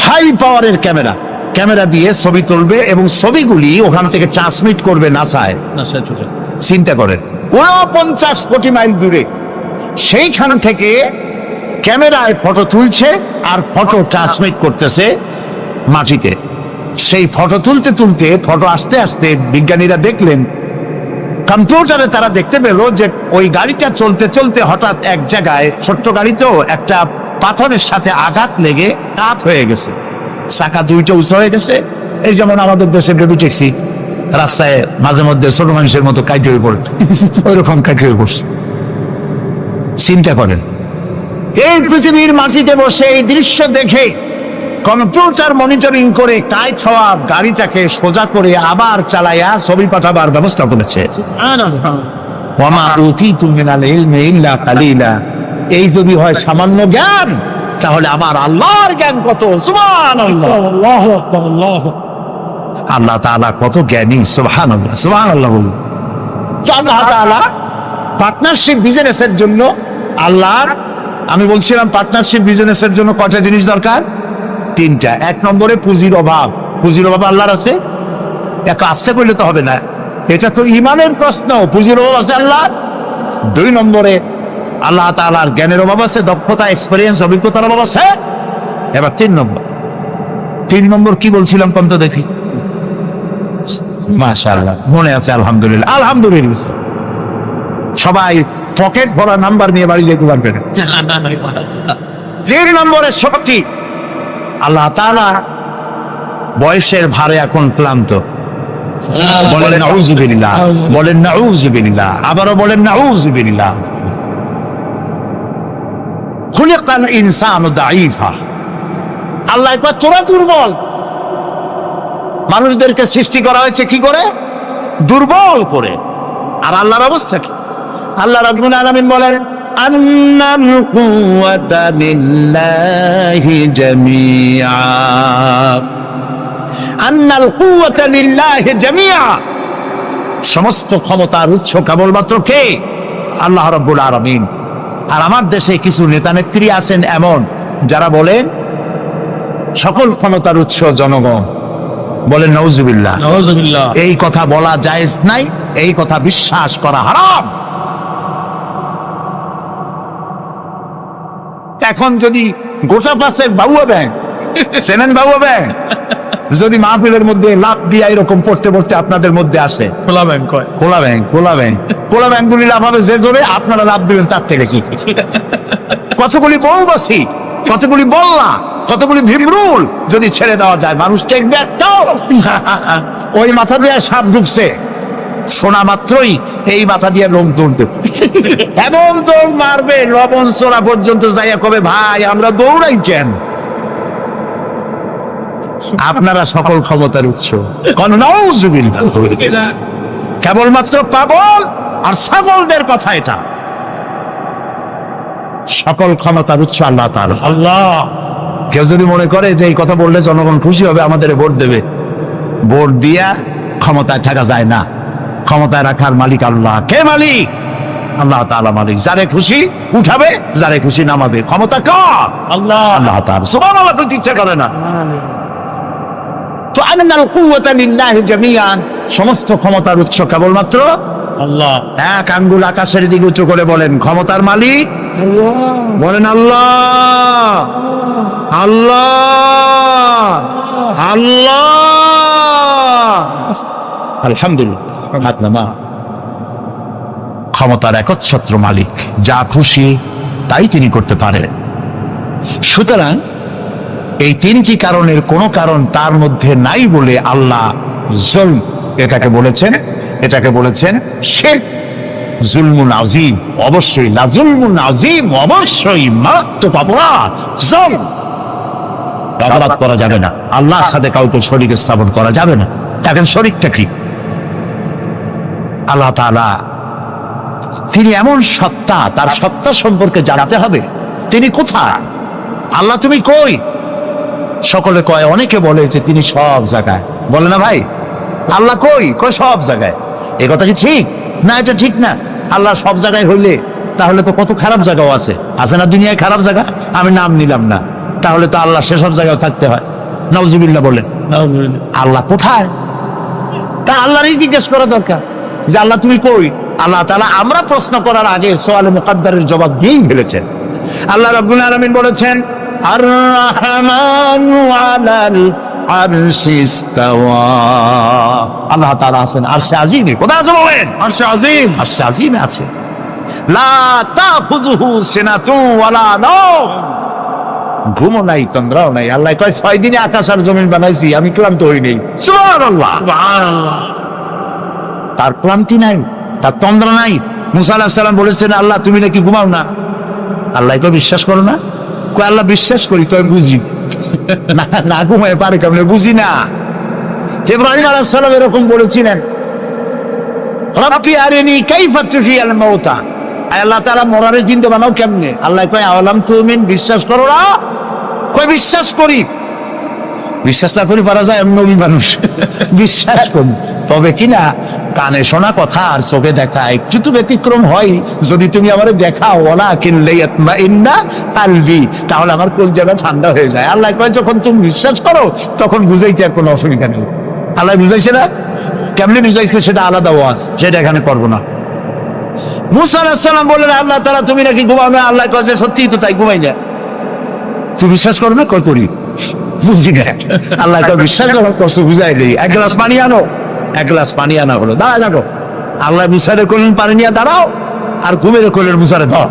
হাই পাওয়ারের ক্যামেরা দিয়ে ছবি তুলবে এবং ছবিগুলি ওখান থেকে ট্রান্সমিট করবে নাসায়। চিন্তা করেন, 49 কোটি মাইল দূরে সেইখান থেকে ক্যামেরায় ফটো তুলছে আর ফটো ট্রান্সমিট করতেছে মাটিতে। সেই ফটো তুলতে তুলতে, ফটো আসতে আসতে বিজ্ঞানীরা দেখলেন, কম্পিউটারে তারা দেখতে পেল যে ওই গাড়িটা চলতে চলতে হঠাৎ এক জায়গায়, ছোট্ট গাড়িতেও একটা পাথরের সাথে আঘাত লেগে কাত হয়ে গেছে, চাকা দুইটা উঁচু হয়ে গেছে। এই যেমন আমাদের দেশে বেবি ট্যাক্সি রাস্তায় মাঝে মধ্যে ছোট মানুষের মতো কাইট হয়ে পড়ে, ওই রকম কাইট হয়ে পড়ছে। চিন্তা করেন, এই পৃথিবীর মাটিতে বসে এই দৃশ্য দেখে কম্পিউটার মনিটরিং করে কাইট হওয়া গাড়িটাকে সোজা করে আবার চালাইয়া ছবি পাঠাবার ব্যবস্থা করেছে। ওয়ামা উতীতুম মিনাল ইলমি ইল্লা কালিলা। এই যদি হয় সামান্য জ্ঞান, তাহলে আমার আল্লাহর জ্ঞান কত! সুবহানাল্লাহ। আল্লাহ তাআলা কত জ্ঞানী! সুবহানাল্লাহ, সুবহানাল্লাহ। আল্লাহ তাআলা পার্টনারশিপ বিজনেসের জন্য আল্লাহর আমি বলছিলাম পার্টনারশিপ বিজনেসের জন্য কয়টা জিনিস দরকার? তিনটা। এক নম্বরে পুঁজির অভাব। পুঁজির অভাব আল্লাহর আছে? এত আস্তে করলে তো হবে না, এটা তো ইমানের প্রশ্ন। পুঁজির অভাব আছে আল্লাহ। দুই নম্বরে আল্লাহ তাআলার জ্ঞানের অভাব আছে, দক্ষতা, এক্সপেরিয়েন্স, অভিজ্ঞতার অভাব আছে। এবার তিন নম্বর কি বলছিলাম কোন তো দেখি? মাশাআল্লাহ, মনে আছে? আলহামদুলিল্লাহ, আলহামদুলিল্লাহ। সবাই পকেট ভরা নাম্বার নিয়ে বাড়ি যেতে পারবে না। 3 নম্বরের শক্তি। আল্লাহ তাআলা বয়সের ভারে এখন ক্লান্ত। বলেন নাউযুবিল্লাহ, বলেন নাউযুবিল্লাহ, আবারও বলেন নাউযুবিল্লাহ। খুলিকাল ইনসানু দাঈফা। আল্লাহ একবার তোরা দুর্বল। মানুষদেরকে সৃষ্টি করা হয়েছে কি করে? দুর্বল করে। আর আল্লাহর অবস্থা কি? আল্লাহ রাব্বুল আলামিন বলেন আন্নাল কুওয়াতা লিল্লাহি জামিআ। আন্নাল কুওয়াতা লিল্লাহি জামিআ। সমস্ত ক্ষমতার উৎস কেবলমাত্র কে? আল্লাহ রাব্বুল আলামিন। আর আমার দেশে কিছু নেতা নেত্রী আছেন এমন যারা বলেন সকল ক্ষমতার উৎস জনগণ। বলেন নাউযুবিল্লাহ। এই কথা বলা জায়েজ নাই, এই কথা বিশ্বাস করা হারাম। এখন যদি গোটা পাশের বাবুয়া ব্যাংক, চেনেন বাবুয়া ব্যাংক, যদি মাহফিলের মধ্যে লাভ দিয়া এরকম পড়তে পড়তে আপনাদের মধ্যে আসে, খোলা ব্যাংক গুলি লাভ হবে যে জোরে আপনারা লাভ দিবেন তার থেকে কি? কতগুলি বউবাসী, কতগুলি বল্লা, কতগুলি ভিমরুল যদি ছেড়ে দেওয়া যায়, মানুষ টেকবে একটাও? ওই মাথা দিয়ে সাপ ঢুকছে, শোনা মাত্রই এই মাথা দিয়ে লোক দৌড়তে এমন দৌড় মারবে লবণ সোনা পর্যন্ত যাইয়া কবে ভাই আমরা দৌড়াই কেন? আপনারা সকল ক্ষমতার উৎস। কেবলমাত্র পাগল আর ছাগলদের কথা এটা। সকল ক্ষমতার উৎস আল্লাহ তাআলা। আল্লাহ। কেউ যদি মনে করে যে এই কথা বললে জনগণ খুশি হবে, আমাদের ভোট দেবে, ভোট দিয়া ক্ষমতায় থাকা যায় না। ক্ষমতায় রাখার মালিক আল্লাহ। কে মালিক? আল্লাহ তাআলা মালিক। যারে খুশি উঠাবে, যারে খুশি নামাবে। ক্ষমতা কার? আল্লাহ। আল্লাহ তাআলা। সুবহানাল্লাহ, করতে ইচ্ছা করে না। তো আন্নাল কুওয়াতা লিল্লাহি জামিআন। সমস্ত ক্ষমতার উৎস কেবলমাত্র আল্লাহ। এক আঙ্গুল আকাশের দিকে উঁচু করে বলেন ক্ষমতার মালিক আল্লাহ। বলেন আল্লাহ, আল্লাহ, আল্লাহ। আলহামদুলিল্লাহ। হাত নামা। ক্ষমতার একচ্ছত্র মালিক, যা খুশি তাই তিনি করতে পারেন। সুতরাং এই তিনটি কারণের কোন কারণ তার মধ্যে নাই বলে আল্লাহ জুলম এটাকে বলেছেন শিরক, জুলমুন আযীম। অবশ্যই লা জুলমুন আযীম, অবশ্যই মারাত্মক অপরাধ জুলম। অপরাধ করা যাবে না, আল্লাহর সাথে কাউকে শরীক স্থাপন করা যাবে না। দেখেন শরীকটা কি? আল্লাহ তাআলা তিনি এমন সত্তা, তার সত্তা সম্পর্কে জানাতে হবে। তিনি কোথায়? আল্লাহ তুমি কই? সকলে কয়, অনেকে বলে যে তিনি সব জায়গায়। বলে না ভাই আল্লাহ কই? কয় সব জায়গায়। এ কথা কি ঠিক? না, এটা ঠিক না। আল্লাহ সব জায়গায় হইলে তাহলে তো কত খারাপ জায়গাও আছে না দুনিয়ায়? খারাপ জায়গা আমি নাম নিলাম না, তাহলে তো আল্লাহ সেসব জায়গায় থাকতে হয়। নাউযুবিল্লাহ বলেন। আল্লাহ কোথায়? তা আল্লাহরই জিজ্ঞেস করা দরকার যে আল্লাহ তুমি কই? আল্লাহ তাআলা আমরা প্রশ্ন করার আগে সোয়ালে মুকাদ্দারের জবাব দিয়েই ফেলেছেন। আল্লাহ রাব্বুল আলামিন বলেছেন আর রাহমানু আলাল আরশি ইসতাওয়া। আল্লাহ তাআলা আছেন আরশে আজিমে। কোথায় আছে বলেন? আরশে আজিম। আরশে আজিমে আছে। লা তাখুযুহু সিনাতু ওয়ালা নাওম। ঘুমও নাই, তন্দ্রাও নাই। আল্লাহ কয় 6 দিনে আকাশ আর জমিন বানাইছি, আমি ক্লান্ত হই নাই। সুবহানাল্লাহ, সুবহানাল্লাহ। তার ক্লান্তি নাই, তার তন্দ্রা নাই। মুসা আলাইহিস সালাম বলেছেন আল্লাহ তুমি নাকি ঘুমাও না। আল্লাহ কয় বিশ্বাস করো না? কয় আল্লাহ বিশ্বাস করি, তো বুঝি না ঘুমায় পারে কেমনে? বুঝি না। ইব্রাহিম আলাইহিস সালাম এরকম বলেছিলেন রাব্বি আরিনি কাইফা তুহিয়াল মাউতা। আল্লাহ তাআলা মরারে জিন্দা বানাও কেমনে? আল্লাহ কয় আওয়ালাম তুমিন, বিশ্বাস করো না? কয় বিশ্বাস করি। বিশ্বাস না করে পারা যায়? নবী মানুষ বিশ্বাস করি, তবে কিনা কানে শোনা কথা আর চোখে দেখা একটু তো ব্যতিক্রম হয়। যদি তুমি আমারে দেখাও ওলা কিনলে ইন্না কালবি, তাহলে আমার কলজাটা ঠান্ডা হয়ে যায়। আল্লাহ কয় যখন তুমি বিশ্বাস করো তখন বুঝাইতে আর কোনো অসুবিধা নেই। আল্লাহ বুঝাইছে না, কেমনি বুঝাইছে সেটা আলাদা ওয়াজ, সেটা এখানে করবো না। মুসা আলাইহিস সালাম বললেন আল্লাহ তাআলা তুমি নাকি ঘুমাও না? আল্লাহ কয় সত্যিই তো তাই, ঘুমাই না। তুই বিশ্বাস করো না? কই করি, বুঝি না। আল্লাহ কয় বিশ্বাস করছো বুঝাই নেই, এক গ্লাস পানি আনো। এক গ্লাস পানি আনা হলো, দাঁড়া যাবো। আল্লাহ মুসারে করলেন পানি নিয়ে দাঁড়াও, আর ঘুমের করলেন মুসারে ধর।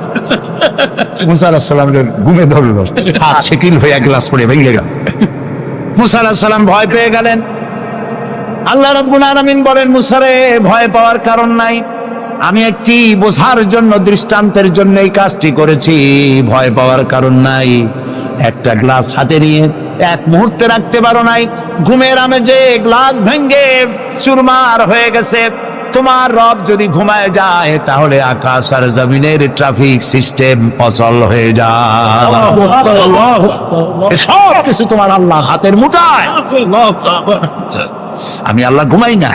মুসা আলাইহিস সালাম ঘুমে ধরলো, হাত শিথিল হয়ে এক গ্লাস পড়ে ভেঙে গেল। মুসা আলাইহিস সালাম ভয় পেয়ে গেলেন। আল্লাহ রাব্বুল আলামিন বলেন মুসারে ভয় পাওয়ার কারণ নাই, আমি একটি বোঝার জন্য দৃষ্টান্তের জন্য এই কাজটি করেছি, ভয় পাওয়ার কারণ নাই। একটা গ্লাস হাতে নিয়ে এক মুহূর্তে রাখতে পারো নাই, ঘুমের আমেজে গ্লাস ভেঙ্গে চুরমার হয়ে গেছে। তোমার রব যদি ঘুমায় যায় তাহলে আকাশ আর জমিনের ট্রাফিক সিস্টেম অচল হয়ে যায়। সব কিছু তোমার আল্লাহ হাতের মুঠায়। আমি আল্লাহ ঘুমাই না,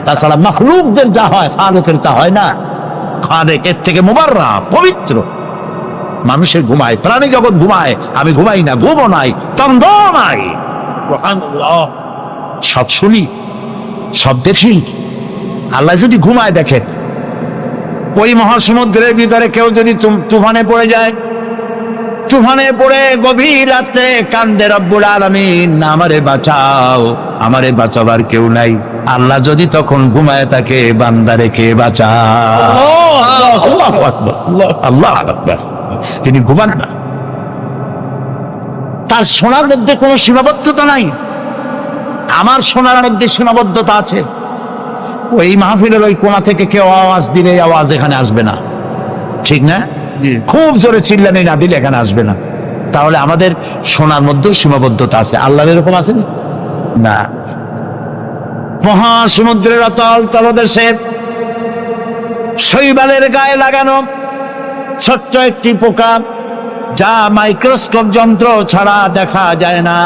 তাছাড়া মাখলুকদের যা হয় খালেকের তা হয় না। খালেক এর থেকে মুবাররা, পবিত্র। মানুষের ঘুমায়, প্রাণী জগৎ ঘুমায়, আমি ঘুমাই না, ঘুমও নাই, তন্দ নাই। সব শুনি, সব দেখি। আল্লাহ যদি ঘুমায় দেখেন, ওই মহাসমুদ্রের ভিতরে কেউ যদি তুফানে পড়ে যায়, তুফানে পড়ে গভীর রাতে কান্দে রব্বুল আলামিন আমারে বাঁচাও, আমারে বাঁচাবার কেউ নাই। আল্লাহ যদি তখন ঘুমায় তাকে বান্দা রেখে বাঁচাও। আল্লাহু আকবার, আল্লাহু আকবার। তিনি ঘুমান না, তার শোনার মধ্যে কোনো সীমাবদ্ধতা নাই। আমার শোনার মধ্যে সীমাবদ্ধতা আছে। ওই মাহফিলের ওই কোণা থেকে কেউ আওয়াজ দিলে আওয়াজ এখানে আসবে না, ঠিক না? খুব জোরে চিল্লানি না দিলে এখানে আসবে না। তাহলে আমাদের শোনার মধ্যেও সীমাবদ্ধতা আছে। আল্লাহর এরকম আছে না? মহাসমুদ্রের অতল তলদেশে শৈবালের গায়ে লাগানো ছোট্ট একটি পোকা, যা মাইক্রোস্কোপ যন্ত্র ছাড়া দেখা যায় না,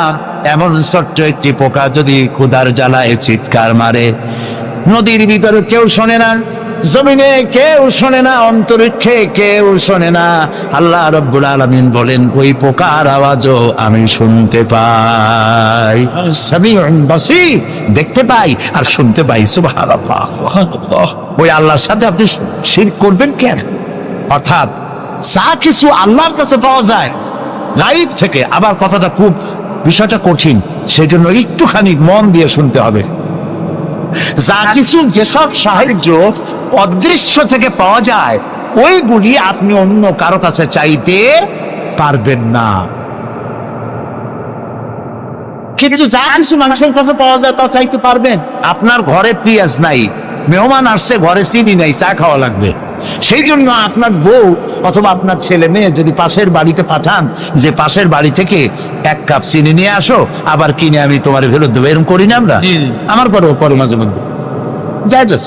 এমন ছোট্ট একটি পোকা যদি ক্ষুধার জ্বালায় চিৎকার মারে, নদীর ভিতরে কেউ শোনে না, জমিনে কেউ শোনে না, অন্তরিক্ষে কেউ শোনে না। আল্লাহ রাব্বুল আলামিন বলেন ওই পোকার আওয়াজও আমি শুনতে পাই। সামিউন বাসীর, দেখতে পাই আর শুনতে পাই। সুবহানাল্লাহ। ওই আল্লাহর সাথে আপনি শিরক করবেন কেন? অর্থাৎ যা কিছু আল্লাহর কাছে পাওয়া যায় গায়ব থেকে, আবার কথাটা খুব বিষয়টা কঠিন, সেজন্য একটুখানি মন দিয়ে শুনতে হবে। যা কিছু যেসব সাহায্য অদৃশ্য থেকে পাওয়া যায় ওইগুলি আপনি অন্য কারো কাছে চাইতে পারবেন না। কিন্তু যা কিছু মানুষের কাছে পাওয়া যায় তা চাইতে পারবেন। আপনার ঘরে পেঁয়াজ নাই, মেহমান আসছে, ঘরে চিনি নাই, চা খাওয়া লাগবে। সেই জন্য আপনার বউ অথবা আপনার ছেলে মেয়ে যদি পাশের বাড়িতে পাঠান যে পাশের বাড়ি থেকে এক কাপ চিনি নিয়ে আসো, আবার কিনে আমি তোমার ফেরত দেবো, এরকম করি না আমরা? আমার পরে মাঝে মধ্যে জায়েজ।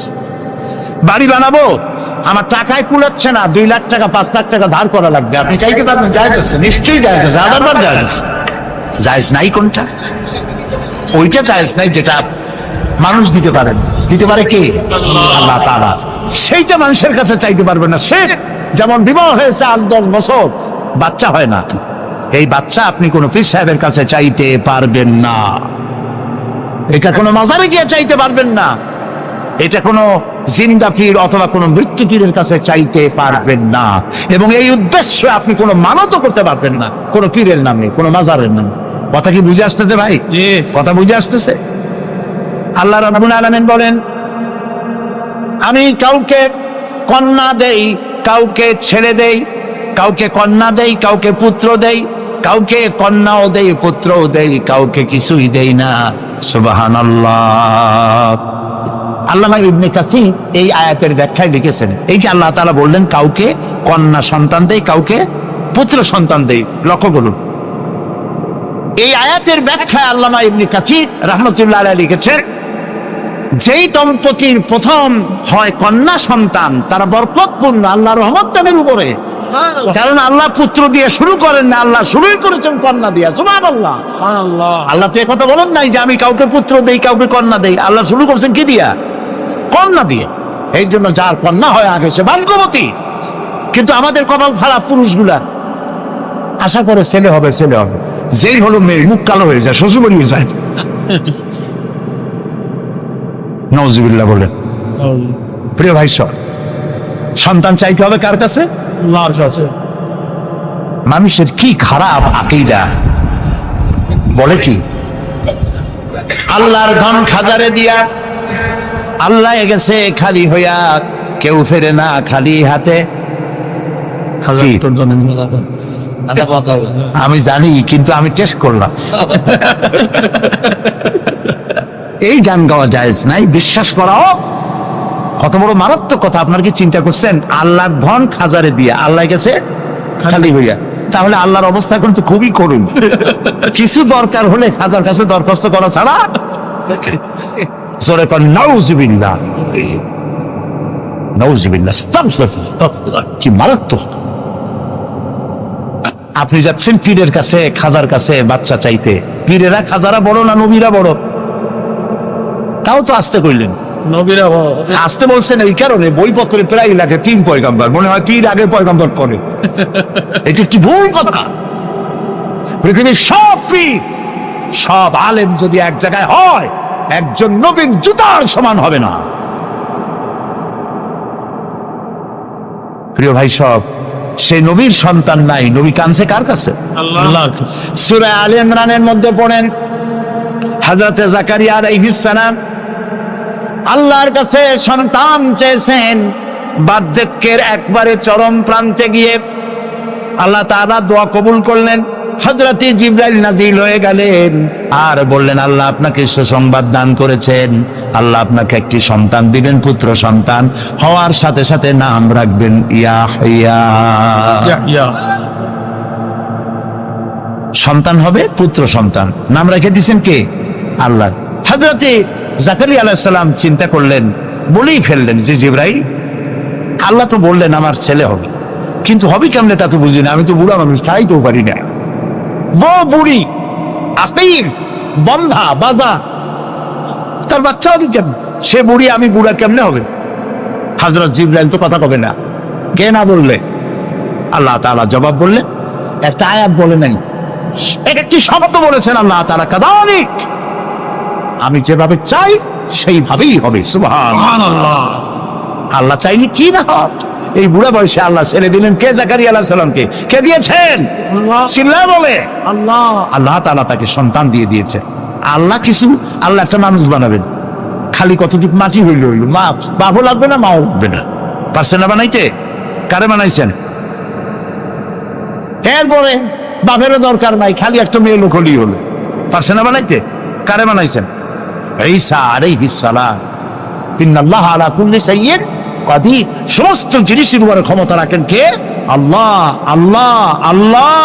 বাড়ি বানাবো, আমার টাকায় কুলাচ্ছে না, 2 লাখ টাকা 5 লাখ টাকা ধার করা লাগবে, আপনি চাইতে পারবেন? জায়েজ আছে, নিশ্চয়ই জায়েজ আছে। হাজারবার জায়েজ আছে। জায়েজ নাই কোনটা? ওইটা জায়েজ নাই যেটা মানুষ দিতে পারেন। দিতে পারে কে? আল্লাহ তাআলা। সেইটা মানুষের কাছে চাইতে পারবেন না। সে যেমন বিবাহ হয়েছে 8-10 বছর, বাচ্চা হয় না, এই বাচ্চা আপনি কোন পীর সাহেবের কাছে চাইতে পারবেন না। এটা কোনো মাজারে গিয়ে চাইতে পারবেন না। এটা কোনো জিন্দা পীর অথবা কোনো মৃত্যু পীরের কাছে চাইতে পারবেন না। এবং এই উদ্দেশ্যে আপনি কোনো মানতও করতে পারবেন না কোনো পীরের নামে, কোনো মাজারের নামে। কথা কি বুঝে আসতেছে ভাই? কথা বুঝে আসতেছে? আল্লাহ রাব্বুল আলামিন বলেন আমি কাউকে কন্যা দেই, কাউকে ছেড়ে দেই, কাউকে কন্যা দেই, কাউকে পুত্র দেই, কাউকে কন্যাও দেই, পুত্রও দেই, কাউকে কিছুই দেই না। সুবহানাল্লাহ। আল্লামা ইবনে কাসির এই আয়াতের ব্যাখ্যায় লিখেছেন, এই যে আল্লাহ তাআলা বললেন কাউকে কন্যা সন্তান দেই, কাউকে পুত্র সন্তান দেই, লক্ষ্য করুন এই আয়াতের ব্যাখ্যায় আল্লামা ইবনে কাসির রাহমাতুল্লাহ আলাইহি লিখেছেন যেই দম্পতির প্রথম হয় কন্যা সন্তান তারা বরকতপূর্ণ, আল্লাহর রহমত তাদের উপরে। কারণ আল্লাহ পুত্র দিয়ে শুরু করেন না, আল্লাহ শুরুই করেছেন কন্যা দিয়া। সুবহানাল্লাহ। আল্লাহ তো কথা বলেন নাই যে আমি কাউকে পুত্র দেই, কাউকে কন্যা দেই। আল্লাহ শুরু করছেন কি দিয়া? কন্যা দিয়ে। এই জন্য যার কন্যা হয় আগে সে ভাগ্যবতী। কিন্তু আমাদের কপাল খারাপ, পুরুষগুলা আশা করে ছেলে হবে ছেলে হবে, যেই হলো মেয়ে মুখ কালো হয়ে যায়, শ্বশুর হয়ে যায়। নওজুবিল্লাহ বলে। প্রিয় ভাই সব, সন্তান চাইতে হবে কার কাছে? আল্লাহর কাছে। মানুষের কি খারাপ আকীদা, বলে কি আল্লাহর ধন খাজারে দিয়া আল্লাহ গেছে খালি হইয়া, কেউ ফেরে না খালি হাতে। আমি জানি, কিন্তু আমি টেস্ট করলাম। এই গান গাওয়া জায়েজ নাই, বিশ্বাস করাও কত বড় মারাত্মক কথা। আপনার কি চিন্তা করছেন? আল্লাহর ধন খাজারে দিয়া আল্লাহ গেছে খালি হইয়া, তাহলে আল্লাহর অবস্থা এখন তো খুবই করুন। কিছু দরকার হলে খাজার কাছে দরখাস্ত করা ছাড়া জোরে কর নাউজুবিল্লাহ, নাউজুবিল্লাহ, কি মারাত্মক। আপনি যাচ্ছেন পীরের কাছে, খাজার কাছে বাচ্চা চাইতে, পীরেরা খাজারা বড় না নবীরা বড়? তাও তো আসতে কইলেন, নবীরা বড় আসতে বলছেন। এই কারণে বইপত্রে প্রায় লাগে 3 পয়গাম্বর, মনে হয় পীর আগে পয়গাম্বর পরে। এটা কি ভুল কথা? পৃথিবীর সব পীর, সব আলেম যদি এক জায়গায় হয়, একজন নবীর জুতার সমান হবে না। প্রিয় ভাই সব, সে নবীর সন্তান নাই, নবী কানছে কার কাছে? আল্লাহর কাছে। সূরা আলে ইমরানের মধ্যে পড়েন, হযরত জাকারিয়া আলাইহিস সালাম আল্লাহর কাছে সন্তান চেয়েছেন। বার্ধক্যের একবারে চরম প্রান্তে গিয়ে আল্লাহ তাআলা দোয়া কবুল করলেন। হযরত জিবরাইল নাজিল হয়ে গেলেন আর বললেন, আল্লাহ আপনাকে সুসংবাদ দান করেছেন, আল্লাহ আপনাকে একটি সন্তান দিবেন, পুত্র সন্তান। হওয়ার সাথে সাথে নাম রাখবেন ইয়াহইয়া। সন্তান হবে, পুত্র সন্তান, নাম রেখে দিয়েছেন কে? আল্লাহ। হযরত জাকারিয়া আলাইহিস সালাম চিন্তা করলেন, বলেই ফেললেন যে জিবরাইল, আল্লাহ তো বললেন আমার ছেলে হবে, কিন্তু হবে কেমনে তা তো বুঝি না, আমি তো বুড়া মানুষ, খাইতেও পারি না। বউ বুড়ি, আকিম, বন্ধা, বাজা, তার বাচ্চা হবে কেমন? সে বুড়ি, আমি বুড়া, কেমনে হবে? হযরত জিবরাইল তো কথা কবে না, কে না বললে? আল্লাহ তাআলা জবাব বললেন, একটা আয়াত বলে নাই, একটি শব্দ বলেছেন আল্লাহ তাআলা, কাদালিক, আমি যেভাবে চাই সেইভাবেই হবে। সুবহানাল্লাহ। আল্লাহ চাইনি কি না হোক। এই বুড়া বয়সে আল্লাহ ছেড়ে দিলেন কে? জাকারিয়া আলাইহিস সালামকে। কে দিয়েছেন? চিল্লায় বলে আল্লাহ। আল্লাহ তাআলা তাকে সন্তান দিয়ে দিয়েছে। আল্লাহ কিছু, আল্লাহ একটা মানুষ বানাবেন, খালি কতটুকু মাটি হইল হইল, মা বাপও লাগবে না, মাও লাগবে না, পারছেন না বানাইতে? কারে বানাইছেন? এরপরে বাপেরও দরকার নাই, খালি একটা মেয়ে লোক হলেই হলো, পারছেন না বানাইতে? কারে বানাইছেন? ঈসা আলাইহিস সালাম। ইন্নাল্লাহা আলা কুল্লি শাইইন কাদির। সমস্ত জিনিসের উপরে ক্ষমতা রাখেন কে? আল্লাহ। আল্লাহ, আল্লাহ।